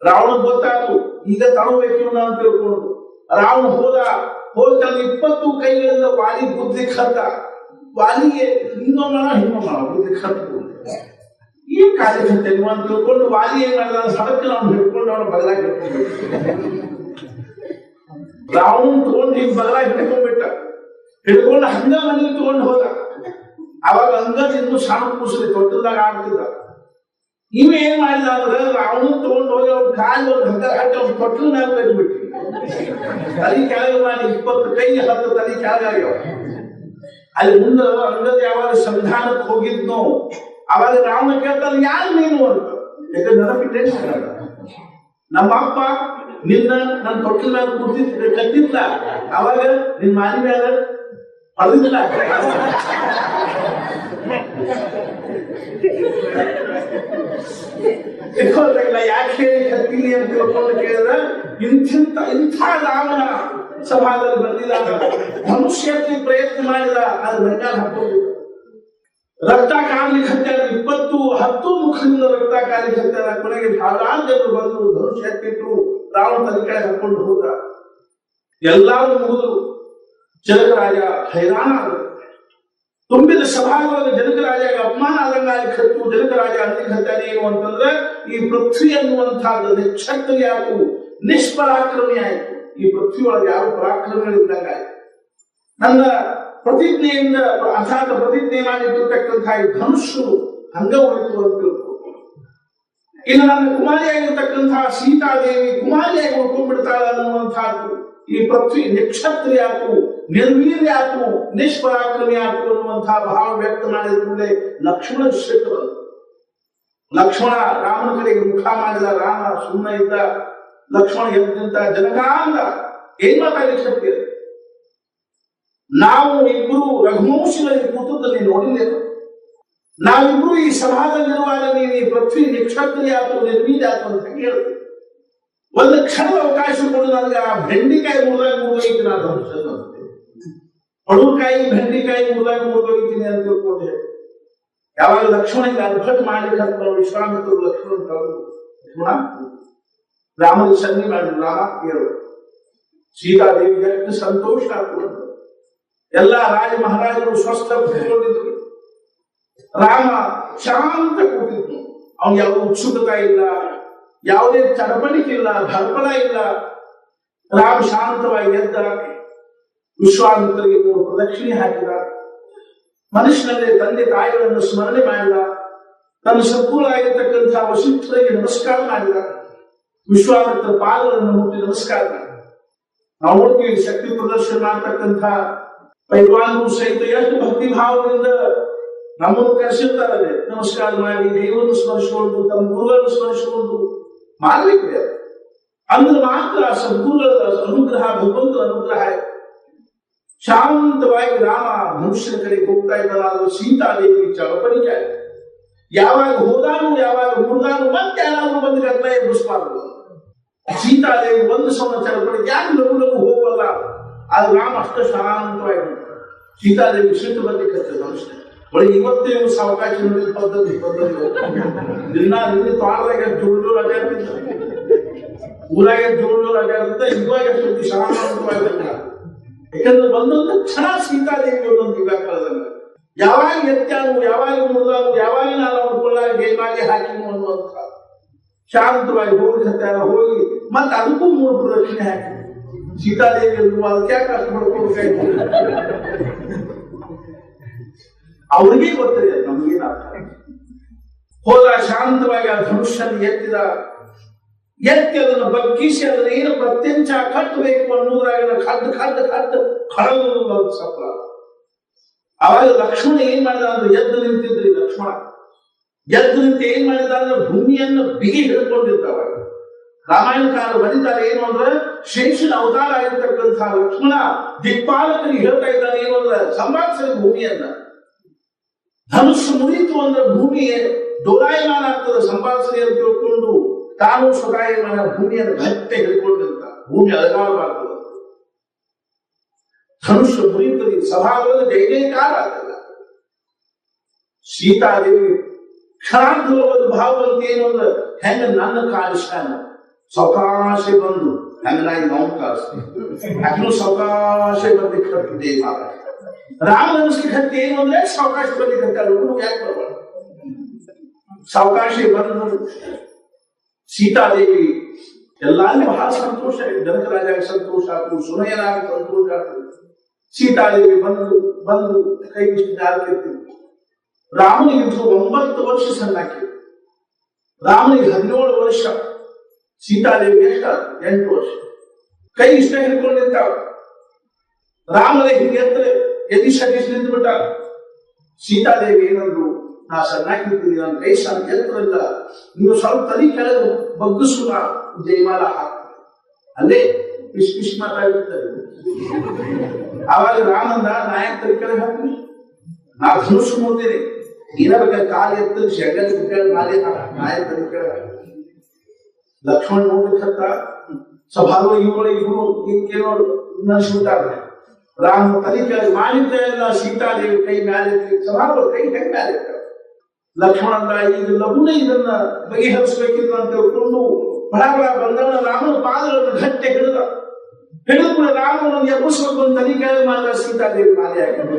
ರಾವಣ ಗೊತ್ತಾಯ್ತು ಈಗ ತಗೊಳ್ಬೇಕು ಅಂತ ತಿಳ್ಕೊಂಡು ರಾವಣ ಹೋದ ತನ್ನ 20 ಕೈಗಳಿಂದ ವಾಲಿ ಬುದ್ಧಿಕ್ ಹತ್ತ. ವಾಲಿಗೆ ಹಿಂದೊಮ್ಮೆ ಕತ್ತು ಈ ಕಾರ್ಯಕರ್ತೆ ನೀವು ಅಂತ ತಿಳ್ಕೊಂಡು ವಾಲಿ ಏನ್ ಮಾಡಿದ ಸಡಕ್ಕೆ ನಾವು ಹಿಡ್ಕೊಂಡು ಅವನ ಬದಲಾಗಿ ರಾವಣ ತಗೊಂಡು ಹಿಂಗ್ ಬದಲಾಗಿ ಹಿಡ್ಕೊಂಡ್ಬಿಟ್ಟ. ಹಿಡ್ಕೊಂಡು ಹಂಗ ಮನೆಗೆ ತಗೊಂಡು ಹೋದ. ಅವಾಗ ಅಂಗದ ಇನ್ನು ಸಣ್ಣ ಕೂಸಲಿ ತೊಟ್ಟದಾಗ ಆಡ್ತಿದ್ದ. ಇವ ಏನ್ ಮಾಡಿದ ಅಂದ್ರೆ ರಾವಣ ತಗೊಂಡು ಹೋಗಿ ಅವ್ರ ಕಾಲು ಒಂದು ಹಗ್ಗ ಹಾಕಿ ಅವ್ನ ತೊಟ್ಟಲ ಮೇಲೆ ತೆಗೆದ್ಬಿಟ್ಟಿ. ತಲೆ ಕೆಳಗೆ ಮಾಡಿ 20 ಕೈ 10 ತಲೆ ಕೆಳಗಾಗ್ಯಾವ. ಅಲ್ಲಿ ಮುಂದೆ ಅಂಗದ ಯಾವಾಗ ಸಂಧಾನಕ್ಕೆ ಹೋಗಿದ್ನೋ ಅವಾಗ ರಾವಣ ಕೇಳ್ತಾನೆ ಯಾರು ನೀನು ಅಂತ. ಯಾಕಂದ್ರೆ ನೆನಪಿಟ್ಟೆ ನಮ್ಮ ಅಪ್ಪ ನಿನ್ನ ನನ್ನ ತೊಟ್ಟಿನ ಮೇಲೆ ಕೂತಿದ್ದ ಕತ್ತಿದ್ಲ, ಅವಾಗ ನಿನ್ ಮಾನಿ ಮೇಲೆ ಹೊಡೆದಿಲ್ಲ. ಯಾಕೆ ಕತ್ತೀನಿ ಅಂತ ತಿಳ್ಕೊಂಡು ಕೇಳಿದ್ರೆ ಇಂಥ ರಾಮನ ಸಭಾದಲ್ಲಿ ಬಂದಿಲ್ಲ. ಮನುಷ್ಯಕ್ಕೆ ಪ್ರಯತ್ನ ಮಾಡಿದ ಅದು ಬೆಂಗಾಲ್ ಹಾಕೋದು. ರಕ್ತ ಕಾಡ್ಲಿಕ್ಕೆ ಹತ್ಯಾರ 10 ಮುಖದಿಂದ ರಕ್ತ ಕಾಡ್ಲಿಕ್ಕೆ ಹತ್ಯಾರ. ಕೊನೆಗೆ ಸಾವಿರಾರು ಜನರು ಬಂದು ಧನುಷ್ಯ ಎತ್ತಿಟ್ಟು ರಾವಣ ತಲೆ ಕಡೆ ಹಾಕೊಂಡು ಹೋದ. ಎಲ್ಲಾರು ಮುಗಿದ್ರು. ಜನಕರಾಜ ಹೈರಾಣ ತುಂಬಿದ ಸಭಾದೊಳಗೆ ಜನಕರಾಜಾಗ ಅಪಮಾನ ಆದಂಗಾಗಿ ಖರ್ಚು. ಜನಕರಾಜ ಅಂದಿಗೆ ಹತ್ತಾನೆ ಏನು ಅಂತಂದ್ರೆ ಈ ಪೃಥ್ವಿ ಅನ್ನುವಂಥದ್ದು ನಿಕ್ಷತ್ರಿಯ ಆಯ್ತು, ನಿಷ್ಪರಾಕ್ರಮಿ ಆಯ್ತು. ಈ ಪೃಥ್ವಿ ಒಳಗೆ ಯಾವ ಪರಾಕ್ರಮಿಗಳಿದ್ದಂಗಾಯ್ತು. ನನ್ನ ಪ್ರತಿಜ್ಞೆಯಿಂದ ಅರ್ಥಾತ್ ಪ್ರತಿಜ್ಞೆ ಮಾಡಿಟ್ಟಿರ್ತಕ್ಕಂತಹ ಈ ಧನುಷು ಹಂಗ ಉಳಿತು ಅಂತ ತಿಳ್ಕೊಂಡು, ಇನ್ನು ನನ್ನ ಕುಮಾರಿಯಾಗಿರ್ತಕ್ಕಂತಹ ಸೀತಾದೇವಿ ಕುಮಾರಿಯಾಗಿ ಉಳ್ಕೊಂಡ್ಬಿಡ್ತಾಳೆ ಅನ್ನುವಂಥದ್ದು. ಈ ಪೃಥ್ವಿ ನಿಕ್ಷತ್ರಿಯ ಆತು, ನಿರ್ವೀರ್ಯ ಆತು, ನಿಷ್ಪರಾಕ್ರಮಿ ಆತು ಅನ್ನುವಂತಹ ಭಾವ ವ್ಯಕ್ತ ಮಾಡಿದ ಕೂಡಲೇ ಲಕ್ಷ್ಮಣ ಸಿಟ್ಟು ಬಂತು. ಲಕ್ಷ್ಮಣ ರಾಮನ ಕಡೆಗೆ ಮುಖ ಮಾಡಿದ. ರಾಮ ಸುಮ್ಮನೆ ಇದ್ದ. ಲಕ್ಷ್ಮಣ ಎದ್ದಂತ ಜನಕಾಂದ ಏನ್ ಮಾತಾಡಲಿಕ್ಕೆ ಶಕ್ತಿ? ನಾವು ಇಬ್ಬರು ರಘುವಂಶದಲ್ಲಿ ಕೂತದಲ್ಲಿ ನೋಡಿದ್ದೇವೆ. ನಾವಿಬ್ರು ಈ ಸಭಾದಲ್ಲಿರುವಾಗ ನೀವು ಈ ಪೃಥ್ವಿ ನಿಕ್ಷತ್ರಿಯ ಆತು, ನಿರ್ವೀರ್ಯ ಆತು ಅಂತ ಕೇಳ್ತೀವಿ. ಒಂದು ಕ್ಷಣದ ಅವಕಾಶ ಕೊಡು ನನಗೆ. ಆ ಬೆಂಡಿಕಾಯಿ ಮುರಿದಾಗ ಮುರಿದೋಗಿದ್ದೀನಿ, ನಾನು ಪಡುಕಾಯಿ ಬೆಂಡಿಕಾಯಿ ಮುರಿದಾಗ ಮುರಿದೋಗಿದ್ದೀನಿ ಅಂತ ತಿಳ್ಕೊಂಡೆ. ಯಾವಾಗ ಲಕ್ಷ್ಮಣಿಗೆ ಅದ್ಭುತ ಮಾಡ್ಲಿಕ್ಕೆ ಅಂತ ವಿಶ್ವಾಮಿತ್ರರು ಲಕ್ಷ್ಮಣ ಲಕ್ಷ್ಮಣ ರಾಮನಿಗೆ ಸನ್ನಿ ಮಾಡಿದ್ರು. ರಾಮ ಕೇಳು. ಸೀತಾದೇವಿಗೆ ಎಷ್ಟು ಸಂತೋಷ ಆಗ್ತದೆ. ಎಲ್ಲ ರಾಜ ಮಹಾರಾಜರು ಸ್ವಸ್ಥ ಕೂತ್ಕೊಂಡಿದ್ರು. ರಾಮ ಶಾಂತ ಕೂತಿದ್ರು. ಅವ್ನು ಯಾವ ಉತ್ಸುಕತೆ ಇಲ್ಲ, ಯಾವುದೇ ಚಡಪಡಿಕೆ ಇಲ್ಲ, ಧರ್ಪಣ ಇಲ್ಲ. ರಾಮ ಶಾಂತವಾಗಿ ಎದ್ದ. ವಿಶ್ವಾಮಿತ್ರರಿಗೆ 3 ಪ್ರದಕ್ಷಿಣೆ ಹಾಕಿದ. ಮನುಷ್ಯನಲ್ಲೇ ತಂದೆ ತಾಯಿಗಳನ್ನು ಸ್ಮರಣೆ ಮಾಡಿದ. ತನ್ನ ಶತ್ರುಗಳಾಗಿರ್ತಕ್ಕಂತಹ ವಸಿಷ್ಠರಿಗೆ ನಮಸ್ಕಾರ ಮಾಡಿದ. ವಿಶ್ವಾಮಿತ್ರ ಪಾದಗಳನ್ನು ಮುಟ್ಟಿ ನಮಸ್ಕಾರ ಮಾಡಿದ. ನಾವು ನೋಡ್ತೀವಿ ಶಕ್ತಿ ಪ್ರದರ್ಶನ ಮಾಡ್ತಕ್ಕಂಥ ಪೈಲ್ವಾನರು ಸಹಿತ ಎಷ್ಟು ಭಕ್ತಿ ಭಾವದಿಂದ ನಮ್ಮನ್ನು ಕರೆಸಿರ್ತಾರೆ. ನಮಸ್ಕಾರ ಮಾಡಿ ದೇವರನ್ನು ಸ್ಮರಿಸಿಕೊಂಡು ತಮ್ಮ ಗುರುಗಳನ್ನು ಸ್ಮರಿಸಿಕೊಂಡು ಮಾಡ್ಲಿಕ್ಕೆ ಅಂದ್ರೆ ಮಾತ್ರ ಸದ್ಗುರುಗಳ ಅನುಗ್ರಹ, ಭಗವಂತನ ಅನುಗ್ರಹ. ಶಾಂತವಾಗಿ ರಾಮ ಮನುಷ್ಯನ ಕಡೆಗೆ ಹೋಗ್ತಾ ಇದ್ದಾರಾದ್ರೂ ಸೀತಾದೇವಿ ಚಳಪಡಿಕೆ. ಯಾವಾಗ ಹೋದಾನು, ಯಾವಾಗ ಮುರಿದಾನು, ಮತ್ತೆ ಯಾರಾದ್ರೂ ಬಂದು ಗದ್ದ ಎಬ್ಬಿಸ್ಬಾರ್ದು. ಸೀತಾದೇವಿ ಒಂದು ಸಮ ಚಳಪಡಿಕೆ ಯಾಕೆ ಲಘು ಲಘು ಹೋಗಲ್ಲ. ಆದ್ರೆ ರಾಮ ಅಷ್ಟು ಶಾಂತವಾಗಿ ಸೀತಾದೇವಿ ಸಿಟ್ಟು ಬರ್ಲಿಕ್ಕೆ ಮನುಷ್ಯ ಒಳಗೆ ಇವತ್ತೇ ಅವಕಾಶ ಪದ್ಧತಿ ದಿನ ತೋಟದಾಗ ಜೋಡು ರಜೆ ಆಗ್ತಿದ್ದ, ಊರಾಗ ಜೋಡು ರಜೆ ಆಗುತ್ತೆ. ಇವಾಗ ಸುದ್ದಿ ಶಾಂತವಾಗಿ. ಯಾಕಂದ್ರೆ ಒಂದೊಂದು ಕ್ಷಣ ಸೀತಾದೇವಿ ಒಂದೊಂದು ಇವಾಗ ಕಳೆದಂಗ. ಯಾವಾಗ ಎತ್ತಾನು, ಯಾವಾಗ ಮುರಿದಾನು, ಯಾವಾಗ ನಾನು ಅವ್ಕೊಳ್ಳಾಗ ಗೇಮಾಗೆ ಹಾಕಿನು ಅನ್ನುವಂಥ ಶಾಂತವಾಗಿ ಹೋಗ್ತಾರ. ಹೋಗಿ ಮತ್ತೆ ಅದಕ್ಕೂ 3 ಪ್ರದಕ್ಷಿಣೆ ಹಾಕಿ ಸೀತಾದೇವಿ ಅದಕ್ಕೆ ಯಾಕೆ ಕಷ್ಟ ಪಡ್ಕೊಳ್ಬೇಕಾಯ್ತು? ಅವ್ರಿಗೆ ಗೊತ್ತಿದೆ, ನಮಗೇನಾಗ್ತ. ಹೋದ ಶಾಂತವಾಗಿ ಆ ಧನುಷ್ಯನ್ನು ಎತ್ತಿ ಅದನ್ನು ಬಗ್ಗಿಸಿ ಅದನ್ನ ಏನು ಪ್ರತ್ಯಂಚ ಕಟ್ಟಬೇಕು ಅನ್ನೋದ್ರಾಗ ಕಡ್ಡು ಕಳಲು ಸಫಲ. ಅವಾಗ ಲಕ್ಷ್ಮಣ ಏನ್ ಮಾಡಿದ ಅಂದ್ರೆ ಎದ್ದು ನಿಂತಿದ್ರಿ. ಲಕ್ಷ್ಮಣ ಎದ್ದು ನಿಂತು ಏನ್ ಮಾಡಿದ ಅಂದ್ರೆ ಭೂಮಿಯನ್ನು ಬಿಗಿ ಹಿಡ್ಕೊಂಡಿರ್ತಾವ. ರಾಮಾಯಣಕಾರ ಬರೀತಾರೆ ಏನು ಅಂದ್ರೆ ಶೇಷನ ಅವತಾರ ಆಗಿರ್ತಕ್ಕಂಥ ಲಕ್ಷ್ಮಣ ದಿಕ್ಪಾಲಕರಿಗೆ ಹೇಳ್ತಾ ಇದ್ದಾನೆ ಏನು ಅಂದ್ರೆ ಸಂರಕ್ಷಣೆ ಭೂಮಿಯನ್ನ. ಧನುಷ್ ಮುರಿತು ಅಂದ್ರೆ ಭೂಮಿ ಡೋಲಾಯಮಾನ ಆಗ್ತದೆ. ಸಂಭಾಷಣೆ ಅಂತ ತಿಳ್ಕೊಂಡು ತಾನು ಸ್ವಗಾಯಮಾನ ಭೂಮಿಯನ್ನು ಗಟ್ಟೆ ಹಿಡ್ಕೊಂಡಿರ್ತ. ಭೂಮಿ ಅಲಗಾಡಬಾರ್ದು. ಧನುಷ್ ಮುರಿತದೆ. ಸಭಾದಲ್ಲಿ ಜೈ ಜೈಕಾರ ಆಗಲ್ಲ. ಸೀತಾದೇವಿ ಕ್ಷಣಾರ್ಧದ ಭಾವವಂತ ಏನು ಅಂದ್ರೆ ಹೆಂಗ ನನ್ನ ಕಾಲಿಸ್ತಾನ ಸವಕಾಶೆ ಬಂದು ಹೆಂಗನಾಗಿ ನಾವು ಕಾಲಿಸ್ತೀವಿ. ಯಾಕಂದ್ರೆ ಸವಕಾಶೆ ಬಂದಿರ್ತದೆ. ರಾಮ ಅನಿಸ್ಲಿಕ್ಕೆ ಹತ್ತಿ ಏನು ಅಂದ್ರೆ ಸಾವಕಾಶ ಬರ್ಲಿಕ್ಕೆ ಹುಡುಗ ಯಾಕೆ ಬರಬಾರ್ದು? ಸಾವಕಾಶ ಬಂದು ಸೀತಾದೇವಿ ಎಲ್ಲಾನು ಬಹಳ ಸಂತೋಷ ಆಯ್ತು. ಜನಕ ರಾಜ ಸಂತೋಷ ಆಯ್ತು, ಸುನಯನಾಗ ಸಂತೋಷ ಆಯ್ತು. ಸೀತಾದೇವಿ ಬಂದು ಕೈ ಬಿಟ್ಟು ರಾಮನಿಗೆ 9 ವರ್ಷ ಸಣ್ಣಾಕಿ. ರಾಮನಿಗೆ 17 ವರ್ಷ, ಸೀತಾದೇವಿಗೆ ಎಷ್ಟ 8 ವರ್ಷ. ಕೈ ಇಷ್ಟ ಹಿಡ್ಕೊಂಡು ನಿಂತಾವ. ರಾಮನೇ ಹಿಂಗೆ ಎದಿಸಿ ನಿಂತು ಬಿಟ್ಟ. ಸೀತಾದೇವಿ ಏನಂದ್ರು, ನಾ ಸಣ್ಣಾಕಿರ್ತೀನಿ, ನನ್ನ ಕೈ ಸಣ್ಣ ಎತ್ತರಲ್ಲ, ನೀವು ಸ್ವಲ್ಪ ತಲೆ ಕೆಳಗೆ ಬಗ್ಗಿಸು, ನಾ ಜಯಮಾಲ ಹಾಕ್ತಾರೆ. ಅಲ್ಲೇ ಪಿಶ್ ಮಾತಾಡಿರ್ತಾರೆ. ಆವಾಗ ರಾಮಂದ ನಾಯಕ ತಲೆ ಕೆಳಗೆ ಹಾಕ್ತೀನಿ, ನಾ ಧನುಷ್ ಮುಂದಿನಿ, ಏನಾಗ ಕಾಲು ಎತ್ತ ಶೆಗಲ್ ಮಾಲೆ ನಾಯಕ ತಲೆ ಕೆಳಗೆ. ಲಕ್ಷ್ಮಣ್ ನೋಡ್ಲಿಕ್ಕಂತ ಸಭಾಗಳು ಇವುಗಳು ಕೇಳೋರು ನಡೆಸ್ಬಿಟ್ಟಾರೆ. ರಾಮ ತಲೆ ಕೆಳಗೆ ಮಾಡಿದ್ದ ಎಲ್ಲ ಸೀತಾದೇವಿ ಕೈ ಮ್ಯಾಲೆ ಸಭಾಗಳು ಕೈ ಹೆಂಗ್ ಮ್ಯಾಲೆ ಇರ್ತಾರೆ. ಲಕ್ಷ್ಮಣ ಈಗ ಲಗುನ ಇದನ್ನ ಬಗೆಹರಿಸಬೇಕಿಲ್ಲ ಅಂತ ತಿಳ್ಕೊಂಡು ಬಡ ಬಂದವನ ರಾಮನ ಪಾದಗಳನ್ನು ಗಟ್ಟೆ ಹಿಡಿದು ಕೂಡ ರಾಮನನ್ನು ಎಬ್ಬರಿಸಬೇಕು ಅಂತ ತಲೆ ಕೆಳಗೆ ಮಾಡಿದ ಸೀತಾದೇವಿ ಮಾಲೆ ಹಾಕಿದ್ರು.